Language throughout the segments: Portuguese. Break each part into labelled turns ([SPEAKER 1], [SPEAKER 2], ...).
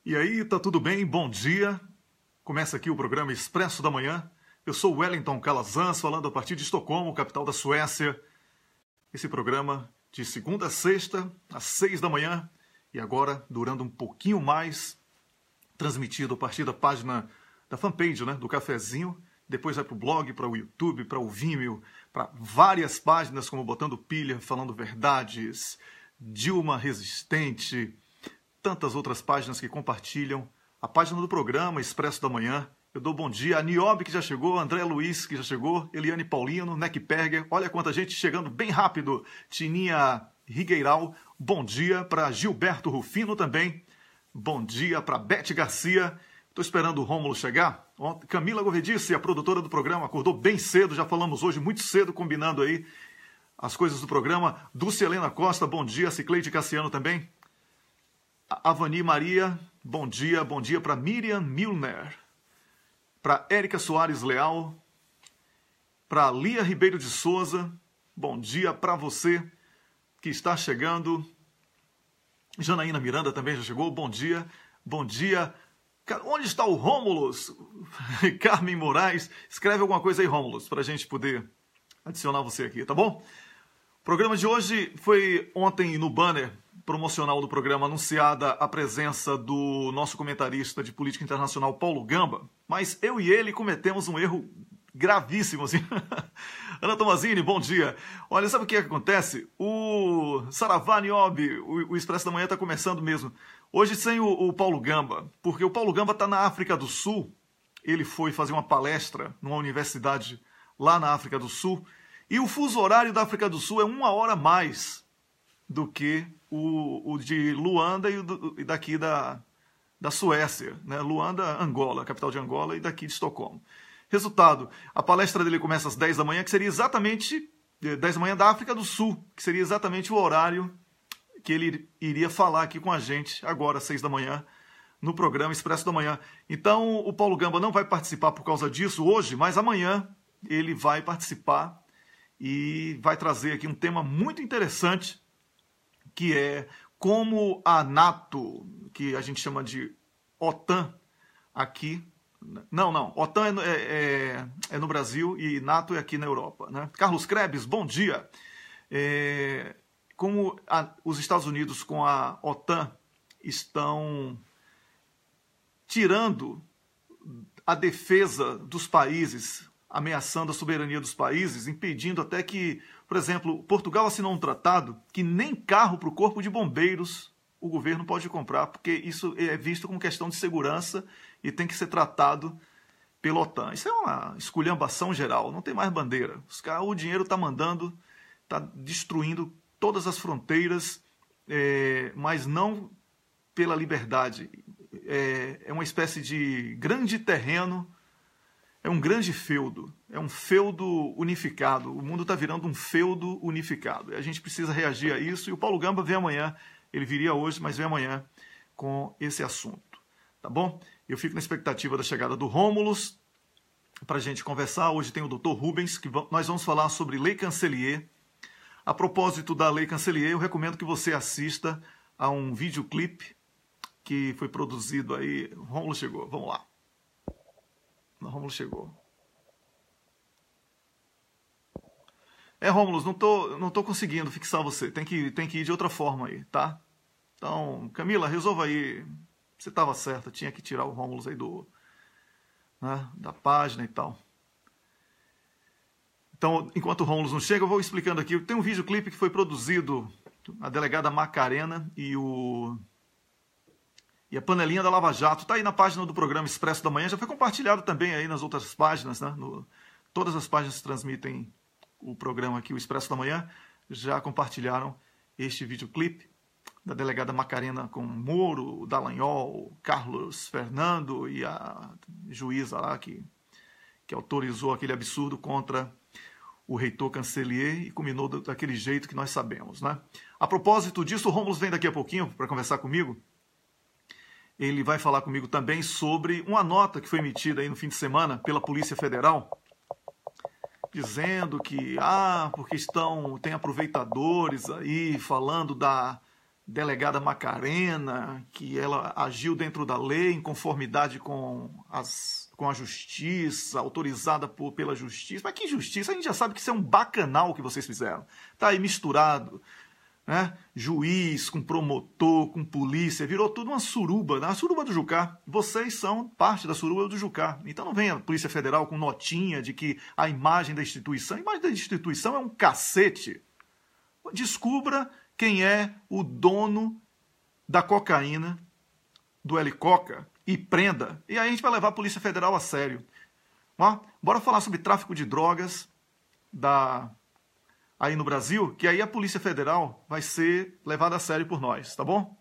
[SPEAKER 1] E aí, tá tudo bem? Bom dia. Começa aqui o programa Expresso da Manhã. Eu sou o Wellington Calazans, falando a partir de Estocolmo, capital da Suécia. Esse programa de segunda a sexta, às 6 da manhã, e agora durando um pouquinho mais, transmitido a partir da página da fanpage, né, do Cafezinho. Depois vai para o blog, para o YouTube, para o Vimeo, para várias páginas como Botando Pilha, Falando Verdades, Dilma Resistente, tantas outras páginas que compartilham a página do programa Expresso da Manhã. Eu dou bom dia a Niobe, que já chegou, André Luiz, que já chegou, Eliane Paulino, Neck Perger, olha quanta gente chegando bem rápido, Tininha Rigueiral, bom dia para Gilberto Rufino também, bom dia para Bete Garcia, estou esperando o Rômulo chegar. Camila Govedice, a produtora do programa, acordou bem cedo, já falamos hoje muito cedo, combinando aí as coisas do programa. Dulce Helena Costa, bom dia, Cicleide Cassiano também. Avani Maria, bom dia para Miriam Milner, para Érica Soares Leal, para Lia Ribeiro de Souza, bom dia para você que está chegando. Janaína Miranda também já chegou, bom dia. Onde está o Rômulus? Carmen Moraes, escreve alguma coisa aí, Rômulus, para a gente poder adicionar você aqui, tá bom? O programa de hoje foi ontem no banner promocional do programa anunciada a presença do nosso comentarista de política internacional, Paulo Gamba, mas eu e ele cometemos um erro gravíssimo, assim. Ana Tomazini, bom dia. Olha, sabe o que acontece? O Saravá Niobe, o Expresso da Manhã está começando mesmo. Hoje sem o Paulo Gamba, porque o Paulo Gamba está na África do Sul. Ele foi fazer uma palestra numa universidade lá na África do Sul. E o fuso horário da África do Sul é 1 hora a mais do que o de Luanda e daqui da Suécia, né? Luanda, Angola, capital de Angola, e daqui de Estocolmo. Resultado, a palestra dele começa às 10 da manhã, que seria exatamente 10 da manhã da África do Sul, que seria exatamente o horário que ele iria falar aqui com a gente agora, às 6 da manhã, no programa Expresso da Manhã. Então, o Paulo Gamba não vai participar por causa disso hoje, mas amanhã ele vai participar e vai trazer aqui um tema muito interessante, que é como a NATO, que a gente chama de OTAN aqui, não, OTAN é no Brasil e NATO é aqui na Europa, né? Carlos Krebs, bom dia. Como os Estados Unidos com a OTAN estão tirando a defesa dos países, ameaçando a soberania dos países, impedindo até que, por exemplo, Portugal assinou um tratado que nem carro para o corpo de bombeiros o governo pode comprar, porque isso é visto como questão de segurança e tem que ser tratado pela OTAN. Isso é uma esculhambação geral, não tem mais bandeira. O dinheiro está mandando, está destruindo todas as fronteiras, mas não pela liberdade. É uma espécie de grande terreno. É um grande feudo, é um feudo unificado. O mundo está virando um feudo unificado. A gente precisa reagir a isso. E o Paulo Gamba vem amanhã, ele viria hoje, mas vem amanhã com esse assunto. Tá bom? Eu fico na expectativa da chegada do Rômulus para a gente conversar. Hoje tem o Dr. Rubens, que nós vamos falar sobre Lei Cancelier. A propósito da Lei Cancelier, eu recomendo que você assista a um videoclipe que foi produzido aí. O Rômulo chegou, vamos lá. O Rômulo chegou. Rômulo, não tô conseguindo fixar você. Tem que ir de outra forma aí, tá? Então, Camila, resolva aí. Você estava certa, tinha que tirar o Rômulo aí da página e tal. Então, enquanto o Rômulo não chega, eu vou explicando aqui. Tem um videoclipe que foi produzido, a delegada Macarena e a panelinha da Lava Jato. Está aí na página do programa Expresso da Manhã. Já foi compartilhado também aí nas outras páginas, né? Todas as páginas que transmitem o programa aqui, o Expresso da Manhã, já compartilharam este videoclipe da delegada Macarena com Moro, Dallagnol, Carlos Fernando e a juíza lá que autorizou aquele absurdo contra o reitor Cancelier e culminou daquele jeito que nós sabemos, né? A propósito disso, o Rômulo vem daqui a pouquinho para conversar comigo. Ele vai falar comigo também sobre uma nota que foi emitida aí no fim de semana pela Polícia Federal, dizendo que, porque tem aproveitadores aí falando delegada Macarena, que ela agiu dentro da lei, em conformidade com a justiça, autorizada pela justiça. Mas que justiça? A gente já sabe que isso é um bacanal que vocês fizeram. Tá aí misturado, né? Juiz com promotor, com polícia, virou tudo uma suruba, né? A suruba do Jucá. Vocês são parte da suruba do Jucá. Então não venha a Polícia Federal com notinha de que a imagem da instituição é um cacete. Descubra quem é o dono da cocaína, do Helicoca, e prenda. E aí a gente vai levar a Polícia Federal a sério. Ó, bora falar sobre tráfico de drogas aí no Brasil, que aí a Polícia Federal vai ser levada a sério por nós, tá bom?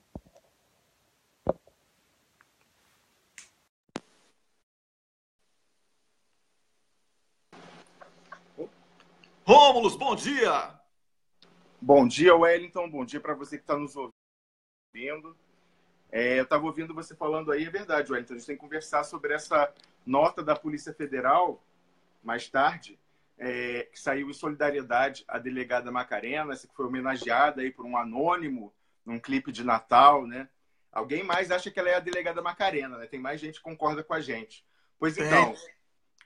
[SPEAKER 1] Rômulus, bom dia!
[SPEAKER 2] Bom dia, Wellington. Bom dia para você que está nos ouvindo. Eu estava ouvindo você falando aí, é verdade, Wellington. A gente tem que conversar sobre essa nota da Polícia Federal, mais tarde, que saiu em solidariedade à delegada Macarena, essa que foi homenageada aí por um anônimo num clipe de Natal, né? Alguém mais acha que ela é a delegada Macarena, né? Tem mais gente que concorda com a gente. Pois então,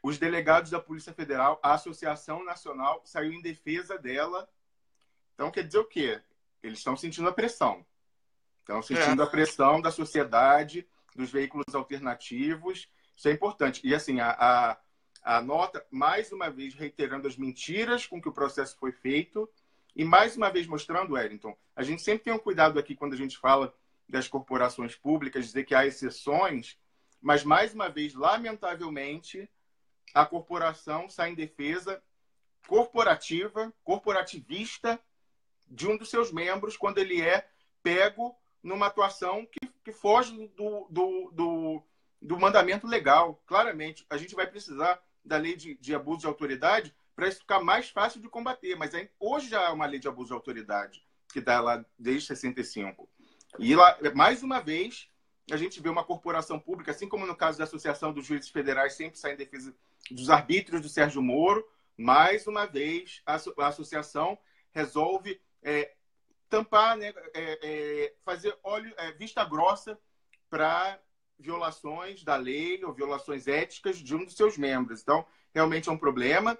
[SPEAKER 2] os delegados da Polícia Federal, a Associação Nacional, saiu em defesa dela. Então, quer dizer o quê? Eles estão sentindo a pressão. Estão sentindo a pressão da sociedade, dos veículos alternativos. Isso é importante. E, assim, a nota, mais uma vez, reiterando as mentiras com que o processo foi feito e, mais uma vez, mostrando, Wellington, a gente sempre tem um cuidado aqui quando a gente fala das corporações públicas, dizer que há exceções, mas, mais uma vez, lamentavelmente, a corporação sai em defesa corporativista, de um dos seus membros quando ele é pego numa atuação que foge do mandamento legal. Claramente, a gente vai precisar da lei de abuso de autoridade para isso ficar mais fácil de combater. Mas hoje já é uma lei de abuso de autoridade que está lá desde 65. E lá, mais uma vez, a gente vê uma corporação pública, assim como no caso da Associação dos Juízes Federais, sempre sai em defesa dos arbítrios do Sérgio Moro. Mais uma vez, a associação resolve tampar, né, fazer vista grossa para violações da lei ou violações éticas de um dos seus membros. Então, realmente é um problema.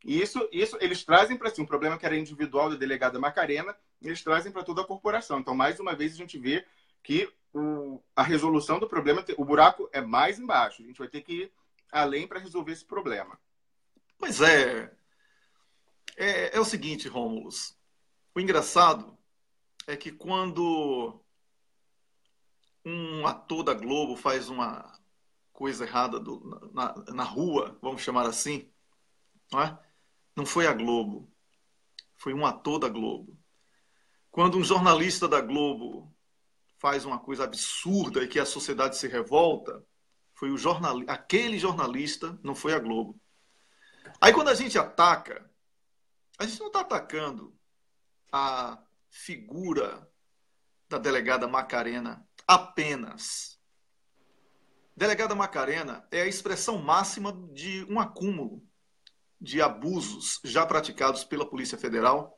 [SPEAKER 2] E isso eles trazem para si um problema que era individual da delegada Macarena, eles trazem para toda a corporação. Então, mais uma vez, a gente vê que a resolução do problema, o buraco é mais embaixo. A gente vai ter que ir além para resolver esse problema.
[SPEAKER 1] Pois é. É o seguinte, Rômulus. O engraçado é que quando um ator da Globo faz uma coisa errada na rua, vamos chamar assim, não foi a Globo, foi um ator da Globo. Quando um jornalista da Globo faz uma coisa absurda e que a sociedade se revolta, foi aquele jornalista, não foi a Globo. Aí quando a gente ataca, a gente não está atacando a figura da delegada Macarena apenas. Delegada Macarena é a expressão máxima de um acúmulo de abusos já praticados pela Polícia Federal.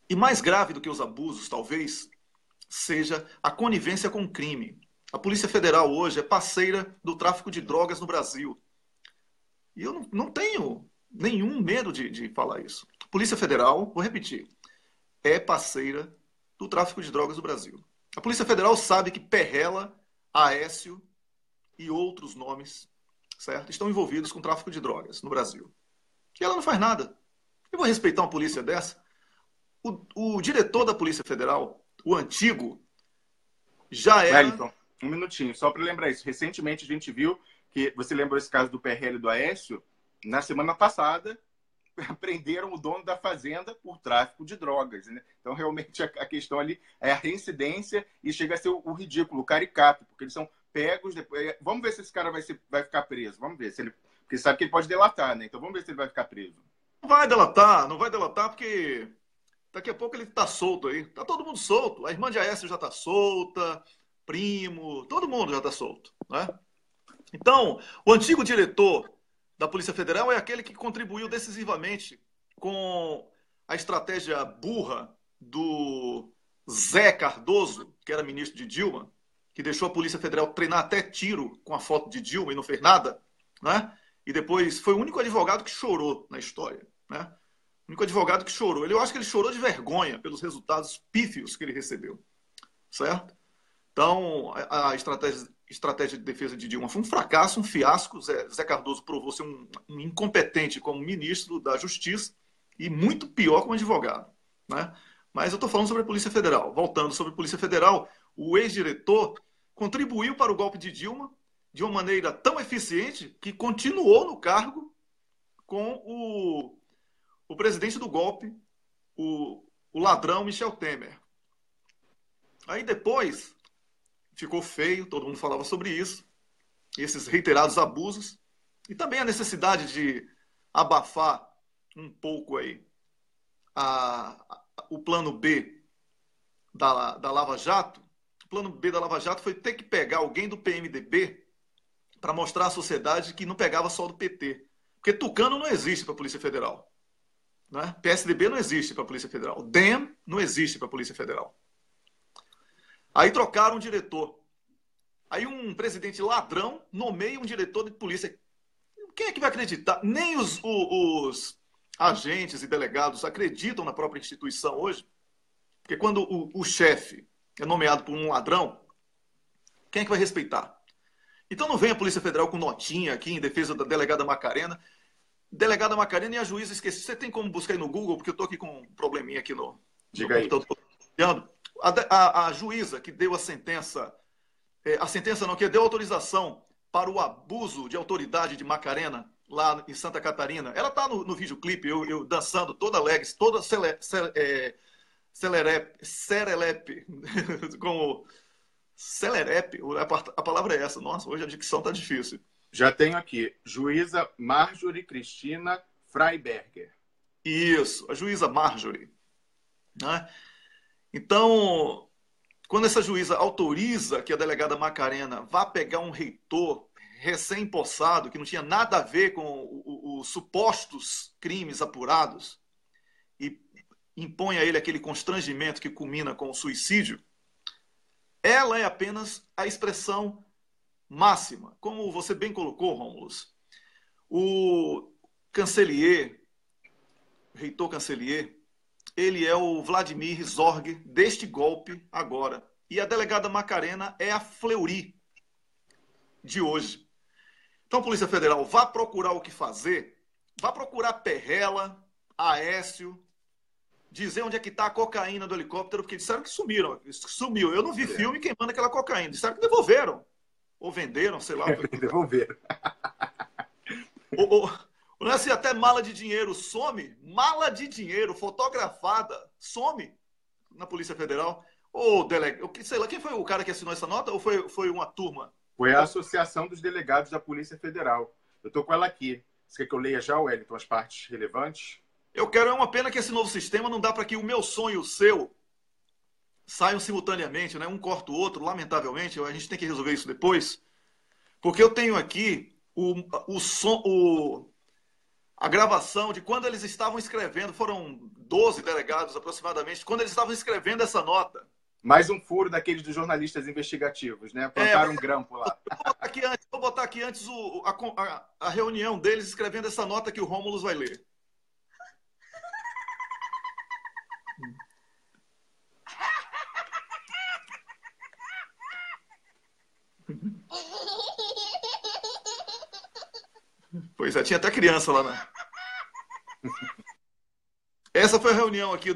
[SPEAKER 1] E mais grave do que os abusos, talvez, seja a conivência com o crime. A Polícia Federal hoje é parceira do tráfico de drogas no Brasil. E eu não tenho nenhum medo de falar isso. A Polícia Federal, vou repetir, é parceira do tráfico de drogas no Brasil. A Polícia Federal sabe que Perrela, Aécio e outros nomes, certo, estão envolvidos com tráfico de drogas no Brasil. E ela não faz nada. Eu vou respeitar uma polícia dessa? O diretor da Polícia Federal, o antigo, já era...
[SPEAKER 2] Wellington, um minutinho, só para lembrar isso. Recentemente a gente viu que, você lembrou esse caso do Perrela e do Aécio, na semana passada, prenderam o dono da fazenda por tráfico de drogas, né? Então, realmente, a questão ali é a reincidência e chega a ser o ridículo, o caricato, porque eles são pegos depois. Vamos ver se esse cara vai ficar preso. Vamos ver se ele... Porque sabe que ele pode delatar, né? Então, vamos ver se ele vai ficar preso.
[SPEAKER 1] Não vai delatar, porque daqui a pouco ele está solto aí. Tá todo mundo solto. A irmã de Aécio já está solta, primo, todo mundo já está solto, né? Então, o antigo diretor da Polícia Federal é aquele que contribuiu decisivamente com a estratégia burra do Zé Cardoso, que era ministro de Dilma, que deixou a Polícia Federal treinar até tiro com a foto de Dilma e não fez nada, né? E depois foi o único advogado que chorou na história, né? O único advogado que chorou. Eu acho que ele chorou de vergonha pelos resultados pífios que ele recebeu, certo? Então, a estratégia de defesa de Dilma foi um fracasso, um fiasco. Zé Cardoso provou ser um incompetente como ministro da Justiça e muito pior como advogado, né? Mas eu estou falando sobre a Polícia Federal. Voltando sobre a Polícia Federal, o ex-diretor contribuiu para o golpe de Dilma de uma maneira tão eficiente que continuou no cargo com o presidente do golpe, o ladrão Michel Temer. Aí depois ficou feio, todo mundo falava sobre isso, esses reiterados abusos, e também a necessidade de abafar um pouco aí o plano B da Lava Jato. O plano B da Lava Jato foi ter que pegar alguém do PMDB para mostrar à sociedade que não pegava só do PT. Porque tucano não existe para a Polícia Federal, né? PSDB não existe para a Polícia Federal. DEM não existe para a Polícia Federal. Aí trocaram um diretor. Aí um presidente ladrão nomeia um diretor de polícia. Quem é que vai acreditar? Nem os agentes e delegados acreditam na própria instituição hoje. Porque quando o chefe é nomeado por um ladrão, quem é que vai respeitar? Então não vem a Polícia Federal com notinha aqui em defesa da delegada Macarena. Delegada Macarena e a juíza esqueci. Você tem como buscar aí no Google? Porque eu estou aqui com um probleminha aqui no computador. A juíza que deu a sentença não, que deu autorização para o abuso de autoridade de Macarena, lá em Santa Catarina, ela está no videoclipe, eu dançando, toda alegre, toda serelepe, como serelepe, a palavra é essa. Nossa, hoje a dicção está difícil.
[SPEAKER 2] Já tenho aqui, juíza Marjorie Cristina Freiberger.
[SPEAKER 1] Isso, a juíza Marjorie, né? Então, quando essa juíza autoriza que a delegada Macarena vá pegar um reitor recém-possado, que não tinha nada a ver com os supostos crimes apurados, e impõe a ele aquele constrangimento que culmina com o suicídio, ela é apenas a expressão máxima. Como você bem colocou, Rômulus, o reitor Cancelier, ele é o Vladimir Zorg deste golpe agora. E a delegada Macarena é a Fleury de hoje. Então, Polícia Federal, vá procurar o que fazer, vá procurar Perrela, Aécio, dizer onde é que está a cocaína do helicóptero, porque disseram que sumiu. Eu não vi filme queimando aquela cocaína. Disseram que devolveram. Ou venderam, sei lá.
[SPEAKER 2] Devolveram.
[SPEAKER 1] Não é assim, até mala de dinheiro some, mala de dinheiro fotografada some na Polícia Federal. Ou sei lá, quem foi o cara que assinou essa nota? Ou foi uma turma?
[SPEAKER 2] Foi a Associação dos Delegados da Polícia Federal. Eu estou com ela aqui. Você quer que eu leia já, Wellington, as partes relevantes?
[SPEAKER 1] Eu quero, é uma pena que esse novo sistema não dá para que o meu sonho e o seu saiam simultaneamente, né? Um corta o outro, lamentavelmente. A gente tem que resolver isso depois. Porque eu tenho aqui a gravação de quando eles estavam escrevendo, foram 12 delegados aproximadamente, quando eles estavam escrevendo essa nota.
[SPEAKER 2] Mais um furo daqueles dos jornalistas investigativos, né? Plantaram um grampo lá.
[SPEAKER 1] Vou botar aqui antes a reunião deles escrevendo essa nota que o Rômulus vai ler. Pois é, tinha até criança lá, né? Essa foi a reunião aqui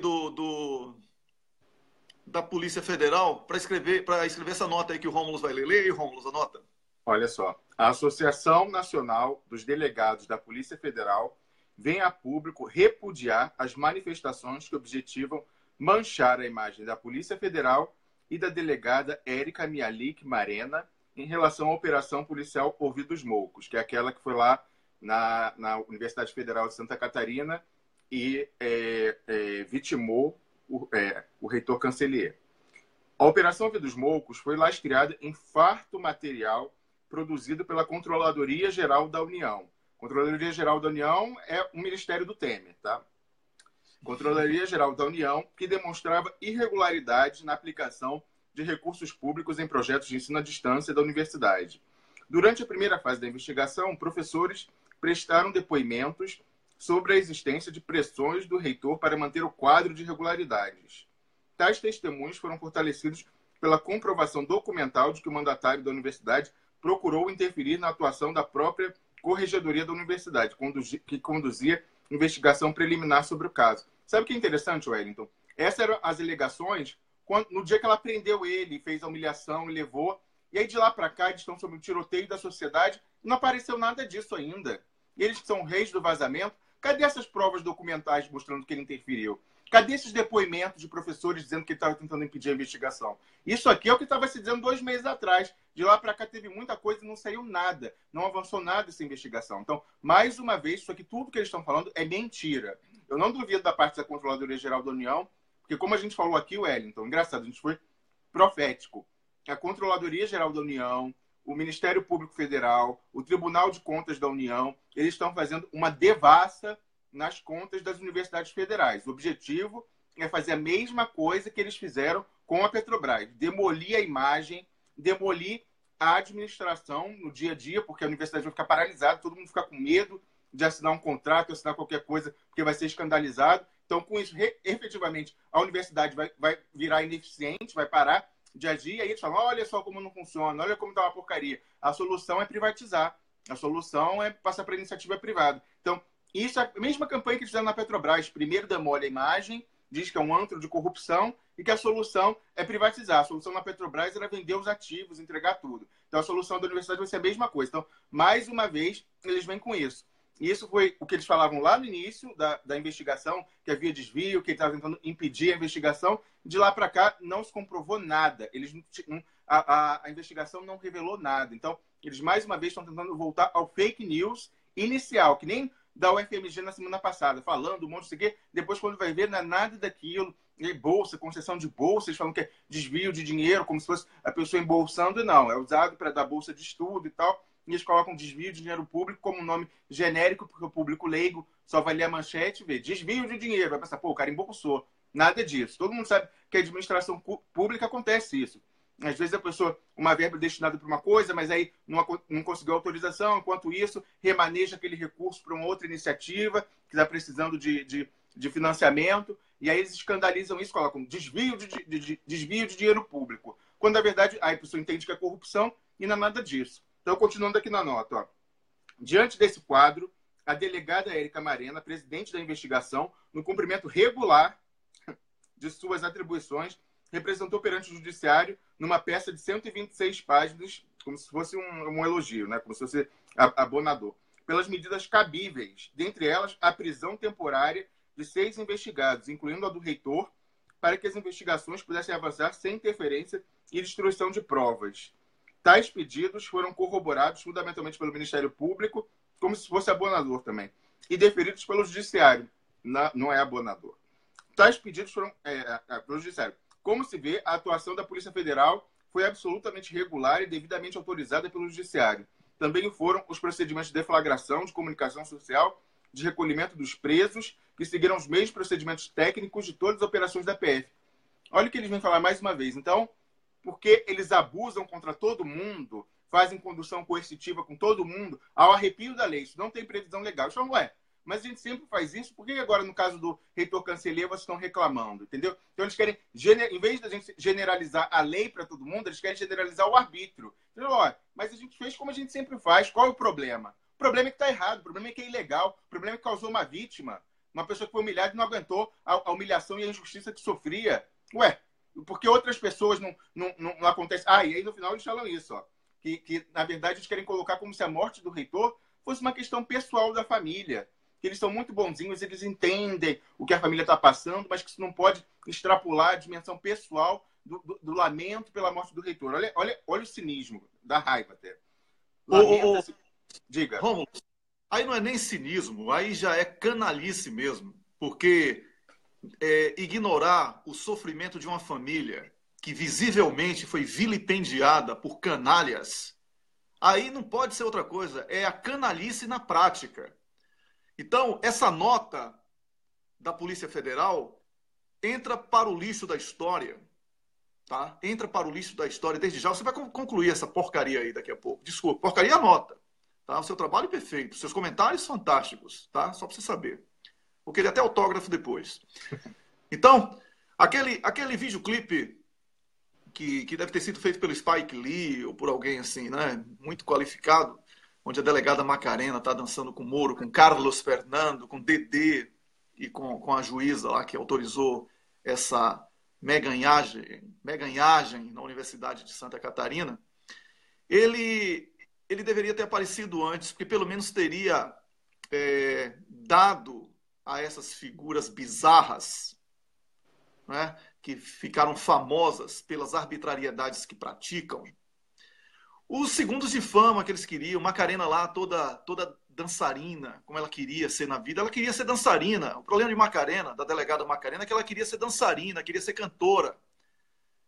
[SPEAKER 1] da Polícia Federal para escrever essa nota aí que o Rômulus vai ler. Lê aí, Rômulus, a nota.
[SPEAKER 2] Olha só. A Associação Nacional dos Delegados da Polícia Federal vem a público repudiar as manifestações que objetivam manchar a imagem da Polícia Federal e da delegada Érica Mialik Marena em relação à Operação Policial Ouvidos Moucos, que é aquela que foi lá na Universidade Federal de Santa Catarina e vitimou o reitor Cancelier. A Operação Ouvidos Moucos foi lastreada em farto material produzido pela Controladoria Geral da União. Controladoria Geral da União é o Ministério do Temer, tá? Controladoria Geral da União, que demonstrava irregularidade na aplicação de recursos públicos em projetos de ensino à distância da universidade. Durante a primeira fase da investigação, professores prestaram depoimentos sobre a existência de pressões do reitor para manter o quadro de irregularidades. Tais testemunhos foram fortalecidos pela comprovação documental de que o mandatário da universidade procurou interferir na atuação da própria corregedoria da universidade, que conduzia investigação preliminar sobre o caso. Sabe o que é interessante, Wellington? Essas eram as alegações no dia que ela prendeu ele, fez a humilhação e levou. E aí, de lá para cá, eles estão sob o tiroteio da sociedade e não apareceu nada disso ainda. E eles que são reis do vazamento, cadê essas provas documentais mostrando que ele interferiu? Cadê esses depoimentos de professores dizendo que ele estava tentando impedir a investigação? Isso aqui é o que estava se dizendo 2 meses atrás. De lá para cá teve muita coisa e não saiu nada. Não avançou nada essa investigação. Então, mais uma vez, isso aqui, tudo que eles estão falando é mentira. Eu não duvido da parte da Controladoria Geral da União, porque como a gente falou aqui, Wellington, engraçado, a gente foi profético. A Controladoria Geral da União, o Ministério Público Federal, o Tribunal de Contas da União, eles estão fazendo uma devassa nas contas das universidades federais. O objetivo é fazer a mesma coisa que eles fizeram com a Petrobras. Demolir a imagem, demolir a administração no dia a dia, porque a universidade vai ficar paralisada, todo mundo fica com medo de assinar um contrato, assinar qualquer coisa, porque vai ser escandalizado. Então, com isso, efetivamente, a universidade vai virar ineficiente, vai parar de agir, e aí eles falam, olha só como não funciona, olha como está uma porcaria. A solução é privatizar, a solução é passar para a iniciativa privada. Então, isso é a mesma campanha que fizeram na Petrobras. Primeiro demole a imagem, diz que é um antro de corrupção e que a solução é privatizar. A solução na Petrobras era vender os ativos, entregar tudo. Então, a solução da universidade vai ser a mesma coisa. Então, mais uma vez, eles vêm com isso. E isso foi o que eles falavam lá no início da investigação, que havia desvio, que ele estava tentando impedir a investigação. De lá para cá, não se comprovou nada. A investigação não revelou nada. Então, eles mais uma vez estão tentando voltar ao fake news inicial, que nem da UFMG na semana passada, falando um monte de seguir. Depois, quando vai ver, não é nada daquilo. Bolsa, concessão de bolsa, eles falam que é desvio de dinheiro, como se fosse a pessoa embolsando. Não, é usado para dar bolsa de estudo e tal. E eles colocam desvio de dinheiro público como um nome genérico, porque o público leigo só vai ler a manchete e ver desvio de dinheiro. Vai pensar, pô, o cara embolsou. Nada disso. Todo mundo sabe que a administração pública acontece isso. Às vezes a pessoa, uma verba destinada para uma coisa, mas aí não conseguiu autorização, enquanto isso, remaneja aquele recurso para uma outra iniciativa que está precisando de financiamento, e aí eles escandalizam isso, colocam desvio de dinheiro público. Quando, na verdade, aí a pessoa entende que é corrupção e não é nada disso. Então, continuando aqui na nota, ó. Diante desse quadro, a delegada Érica Marena, presidente da investigação, no cumprimento regular de suas atribuições, representou perante o judiciário numa peça de 126 páginas, como se fosse um elogio, né? Como se fosse abonador, pelas medidas cabíveis, dentre elas a prisão temporária de 6 investigados, incluindo a do reitor, para que as investigações pudessem avançar sem interferência e destruição de provas. Tais pedidos foram corroborados fundamentalmente pelo Ministério Público, como se fosse abonador também, e deferidos pelo Judiciário, não é abonador. Tais pedidos foram pelo Judiciário. Como se vê, a atuação da Polícia Federal foi absolutamente regular e devidamente autorizada pelo Judiciário. Também foram os procedimentos de deflagração, de comunicação social, de recolhimento dos presos, que seguiram os mesmos procedimentos técnicos de todas as operações da PF. Olha o que eles vêm falar mais uma vez. Então, porque eles abusam contra todo mundo, fazem condução coercitiva com todo mundo, ao arrepio da lei. Isso não tem previsão legal. Eles falam, ué, mas a gente sempre faz isso, por que agora, no caso do reitor Canceler, vocês estão reclamando? Entendeu? Então, eles querem, em vez da gente generalizar a lei para todo mundo, eles querem generalizar o arbítrio. Então, ó, mas a gente fez como a gente sempre faz. Qual é o problema? O problema é que está errado, o problema é que é ilegal, o problema é que causou uma vítima, uma pessoa que foi humilhada e não aguentou a humilhação e a injustiça que sofria. Ué, porque outras pessoas não acontece. E aí no final eles falam isso, ó, que na verdade eles querem colocar como se a morte do reitor fosse uma questão pessoal da família. Que eles são muito bonzinhos, eles entendem o que a família está passando, mas que isso não pode extrapolar a dimensão pessoal do lamento pela morte do reitor. Olha o cinismo, da raiva até. Diga.
[SPEAKER 1] Rômulo, aí não é nem cinismo, aí já é canalice mesmo, porque ignorar o sofrimento de uma família que visivelmente foi vilipendiada por canalhas, aí não pode ser outra coisa, é a canalice na prática. Então, essa nota da Polícia Federal entra para o lixo da história. Tá? Entra para o lixo da história desde já. Você vai concluir essa porcaria aí daqui a pouco. Desculpa, porcaria anota. Tá? O seu trabalho é perfeito, seus comentários fantásticos, tá? Só para você saber. Vou querer até autógrafo depois. Então, aquele videoclipe que deve ter sido feito pelo Spike Lee ou por alguém assim, né? Muito qualificado, onde a delegada Macarena está dançando com o Moro, com Carlos Fernando, com Dedê e com a juíza lá que autorizou essa meganhagem na Universidade de Santa Catarina. Ele deveria ter aparecido antes, porque pelo menos teria dado a essas figuras bizarras, né, que ficaram famosas pelas arbitrariedades que praticam, os segundos de fama que eles queriam. Macarena lá toda dançarina, como ela queria ser na vida. Ela queria ser dançarina. O problema de Macarena, da delegada Macarena, é que ela queria ser dançarina, queria ser cantora.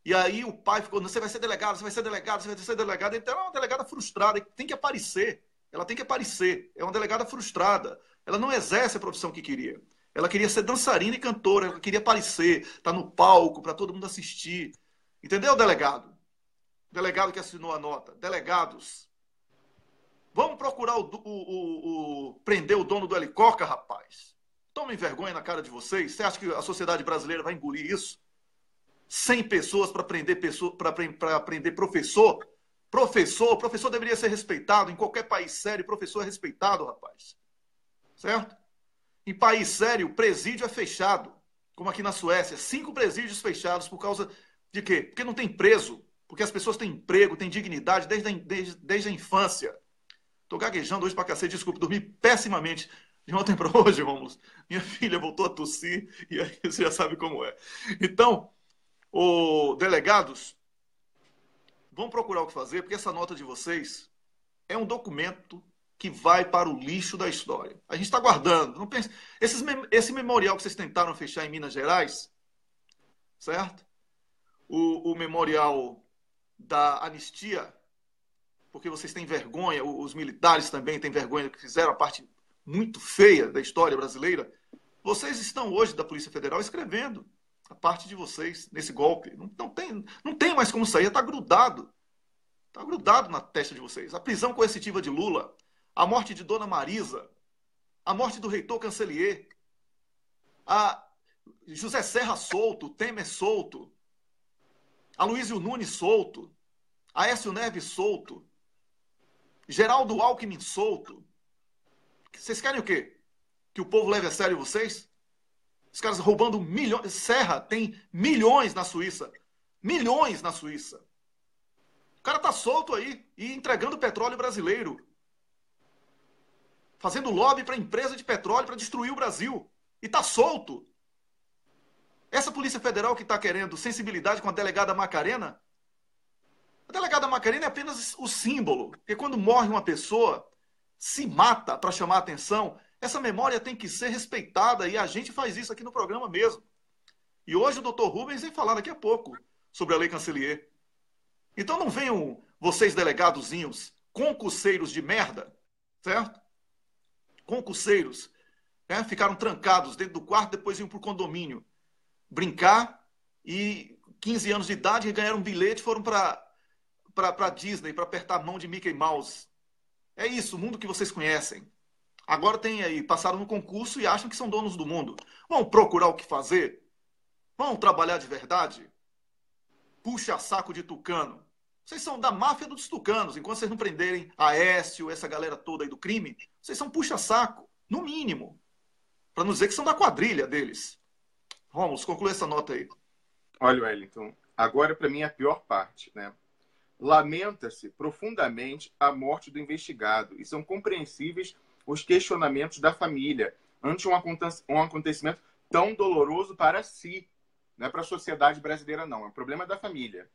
[SPEAKER 1] E aí o pai ficou, você vai ser delegado, você vai ser delegado, você vai ser delegado. Então ela é uma delegada frustrada, tem que aparecer. Ela tem que aparecer. É uma delegada frustrada. Ela não exerce a profissão que queria. Ela queria ser dançarina e cantora, ela queria aparecer, estar no palco para todo mundo assistir. Entendeu, delegado? Delegado que assinou a nota. Delegados. Vamos procurar prender o dono do helicóptero, rapaz. Tomem vergonha na cara de vocês. Você acha que a sociedade brasileira vai engolir isso? 100 pessoas para prender professor? Professor deveria ser respeitado. Em qualquer país sério, professor é respeitado, rapaz. Certo? Em país sério, o presídio é fechado. Como aqui na Suécia. 5 presídios fechados por causa de quê? Porque não tem preso. Porque as pessoas têm emprego, têm dignidade desde a infância. Estou gaguejando hoje pra cacete, desculpe, dormi pessimamente de ontem para hoje, Rômulo. Minha filha voltou a tossir e aí você já sabe como é. Então, delegados, vão procurar o que fazer, porque essa nota de vocês é um documento que vai para o lixo da história. A gente está guardando. Não pense, esse memorial que vocês tentaram fechar em Minas Gerais, certo? O memorial da anistia, porque vocês têm vergonha, os militares também têm vergonha, que fizeram a parte muito feia da história brasileira. Vocês estão hoje, da Polícia Federal, escrevendo a parte de vocês nesse golpe. Não tem mais como sair, está grudado. Está grudado na testa de vocês. A prisão coercitiva de Lula, a morte de Dona Marisa, a morte do reitor Cancelier, a José Serra solto, Temer solto, Aloysio Nunes solto, Aécio Neves solto, Geraldo Alckmin solto. Vocês querem o quê? Que o povo leve a sério vocês? Os caras roubando milhões. Serra tem milhões na Suíça. Milhões na Suíça. O cara tá solto aí e entregando petróleo brasileiro. Fazendo lobby para empresa de petróleo para destruir o Brasil. E tá solto. Essa Polícia Federal que está querendo sensibilidade com a delegada Macarena, a delegada Macarena é apenas o símbolo. Porque quando morre uma pessoa, se mata para chamar a atenção, essa memória tem que ser respeitada e a gente faz isso aqui no programa mesmo. E hoje o Dr. Rubens vem falar daqui a pouco sobre a Lei Cancelier. Então não venham vocês delegadozinhos, concurseiros de merda, certo? Concurseiros, né? Ficaram trancados dentro do quarto, depois iam para o condomínio brincar e 15 anos de idade ganharam um bilhete e foram para Disney para apertar a mão de Mickey Mouse. É isso, o mundo que vocês conhecem. Agora tem aí, passaram no concurso e acham que são donos do mundo. Vão procurar o que fazer? Vão trabalhar de verdade? Puxa saco de tucano. Vocês são da máfia dos tucanos. Enquanto vocês não prenderem Aécio, essa galera toda aí do crime, vocês são puxa saco, no mínimo. Para não dizer que são da quadrilha deles. Rômulo, conclui essa nota aí.
[SPEAKER 2] Olha, Wellington, agora para mim é a pior parte, né? Lamenta-se profundamente a morte do investigado e são compreensíveis os questionamentos da família ante um acontecimento tão doloroso para si. Não é para a sociedade brasileira, não. É um problema da família.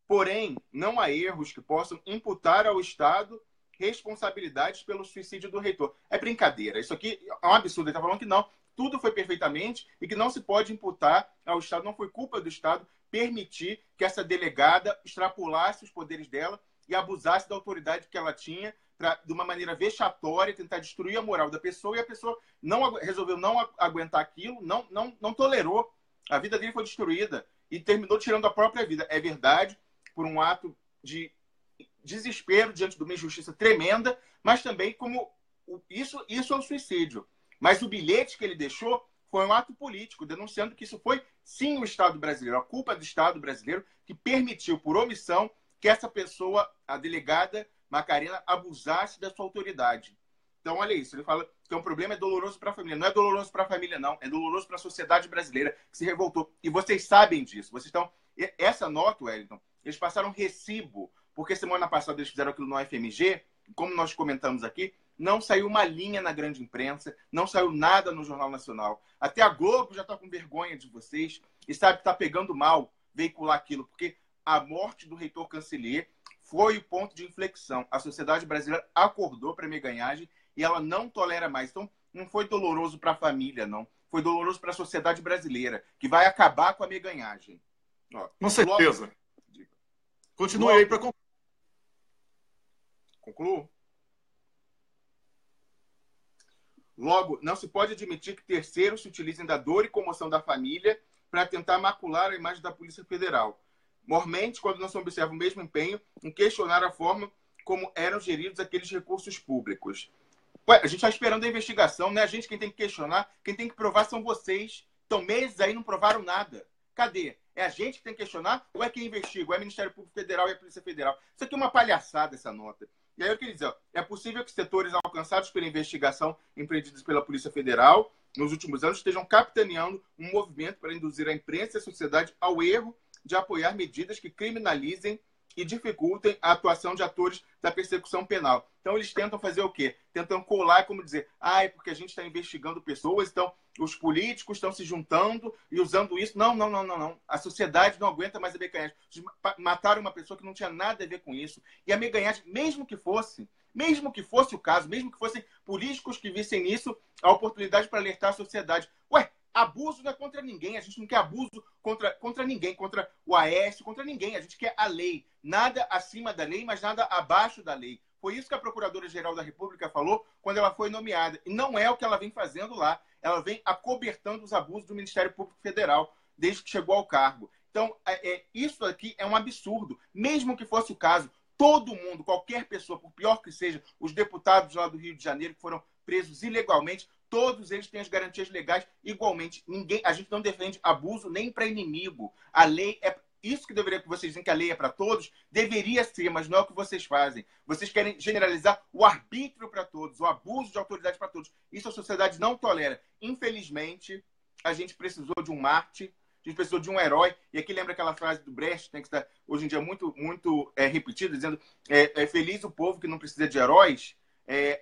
[SPEAKER 2] Porém, não há erros que possam imputar ao Estado responsabilidades pelo suicídio do reitor. É brincadeira. Isso aqui é um absurdo. Ele está falando que não. Tudo foi perfeitamente e que não se pode imputar ao Estado. Não foi culpa do Estado permitir que essa delegada extrapolasse os poderes dela e abusasse da autoridade que ela tinha pra, de uma maneira vexatória, tentar destruir a moral da pessoa, e a pessoa resolveu não aguentar aquilo, não tolerou. A vida dele foi destruída e terminou tirando a própria vida. É verdade, por um ato de desespero diante de uma injustiça tremenda, mas também como isso é um suicídio. Mas o bilhete que ele deixou foi um ato político, denunciando que isso foi, sim, o Estado brasileiro, a culpa do Estado brasileiro, que permitiu, por omissão, que essa pessoa, a delegada Macarena, abusasse da sua autoridade. Então, olha isso, ele fala que é um problema, é doloroso para a família. Não é doloroso para a família, não. É doloroso para a sociedade brasileira, que se revoltou. E vocês sabem disso. Vocês estão... Essa nota, Wellington, eles passaram recibo, porque semana passada eles fizeram aquilo no FMG, como nós comentamos aqui, não saiu uma linha na grande imprensa, não saiu nada no Jornal Nacional. Até a Globo já está com vergonha de vocês e sabe que está pegando mal veicular aquilo, porque a morte do reitor Cancellier foi o ponto de inflexão. A sociedade brasileira acordou para a meganhagem e ela não tolera mais. Então, não foi doloroso para a família, não. Foi doloroso para a sociedade brasileira, que vai acabar com a meganhagem.
[SPEAKER 1] Com certeza. Continue aí para concluir.
[SPEAKER 2] Concluo? Logo, não se pode admitir que terceiros se utilizem da dor e comoção da família para tentar macular a imagem da Polícia Federal. Mormente, quando não se observa o mesmo empenho em questionar a forma como eram geridos aqueles recursos públicos. Ué, a gente está esperando a investigação, né? A gente quem tem que questionar, quem tem que provar são vocês. Estão meses aí, não provaram nada. Cadê? É a gente que tem que questionar ou é quem investiga? Ou é o Ministério Público Federal e a Polícia Federal? Isso aqui é uma palhaçada, essa nota. E aí eu queria dizer, é possível que setores alcançados pela investigação empreendidos pela Polícia Federal nos últimos anos estejam capitaneando um movimento para induzir a imprensa e a sociedade ao erro de apoiar medidas que criminalizem e dificultem a atuação de atores da persecução penal. Então, eles tentam fazer o quê? Tentam colar, como dizer, é porque a gente está investigando pessoas, então os políticos estão se juntando e usando isso. Não. A sociedade não aguenta mais a meganhagem. Mataram uma pessoa que não tinha nada a ver com isso. E a meganhagem, mesmo que fosse o caso, mesmo que fossem políticos que vissem nisso a oportunidade para alertar a sociedade. Ué, abuso não é contra ninguém. A gente não quer abuso contra ninguém, contra o Aécio, contra ninguém. A gente quer a lei. Nada acima da lei, mas nada abaixo da lei. Foi isso que a Procuradora-Geral da República falou quando ela foi nomeada. E não é o que ela vem fazendo lá. Ela vem acobertando os abusos do Ministério Público Federal desde que chegou ao cargo. Então, isso aqui é um absurdo. Mesmo que fosse o caso, todo mundo, qualquer pessoa, por pior que seja, os deputados lá do Rio de Janeiro que foram presos ilegalmente, todos eles têm as garantias legais igualmente. A gente não defende abuso nem para inimigo. A lei é isso que deveria que vocês dizem que a lei é para todos, deveria ser, mas não é o que vocês fazem. Vocês querem generalizar o arbítrio para todos, o abuso de autoridade para todos. Isso a sociedade não tolera. Infelizmente, a gente precisou de um mártir, a gente precisou de um herói. E aqui lembra aquela frase do Brecht, né, que está hoje em dia muito repetida, dizendo feliz o povo que não precisa de heróis.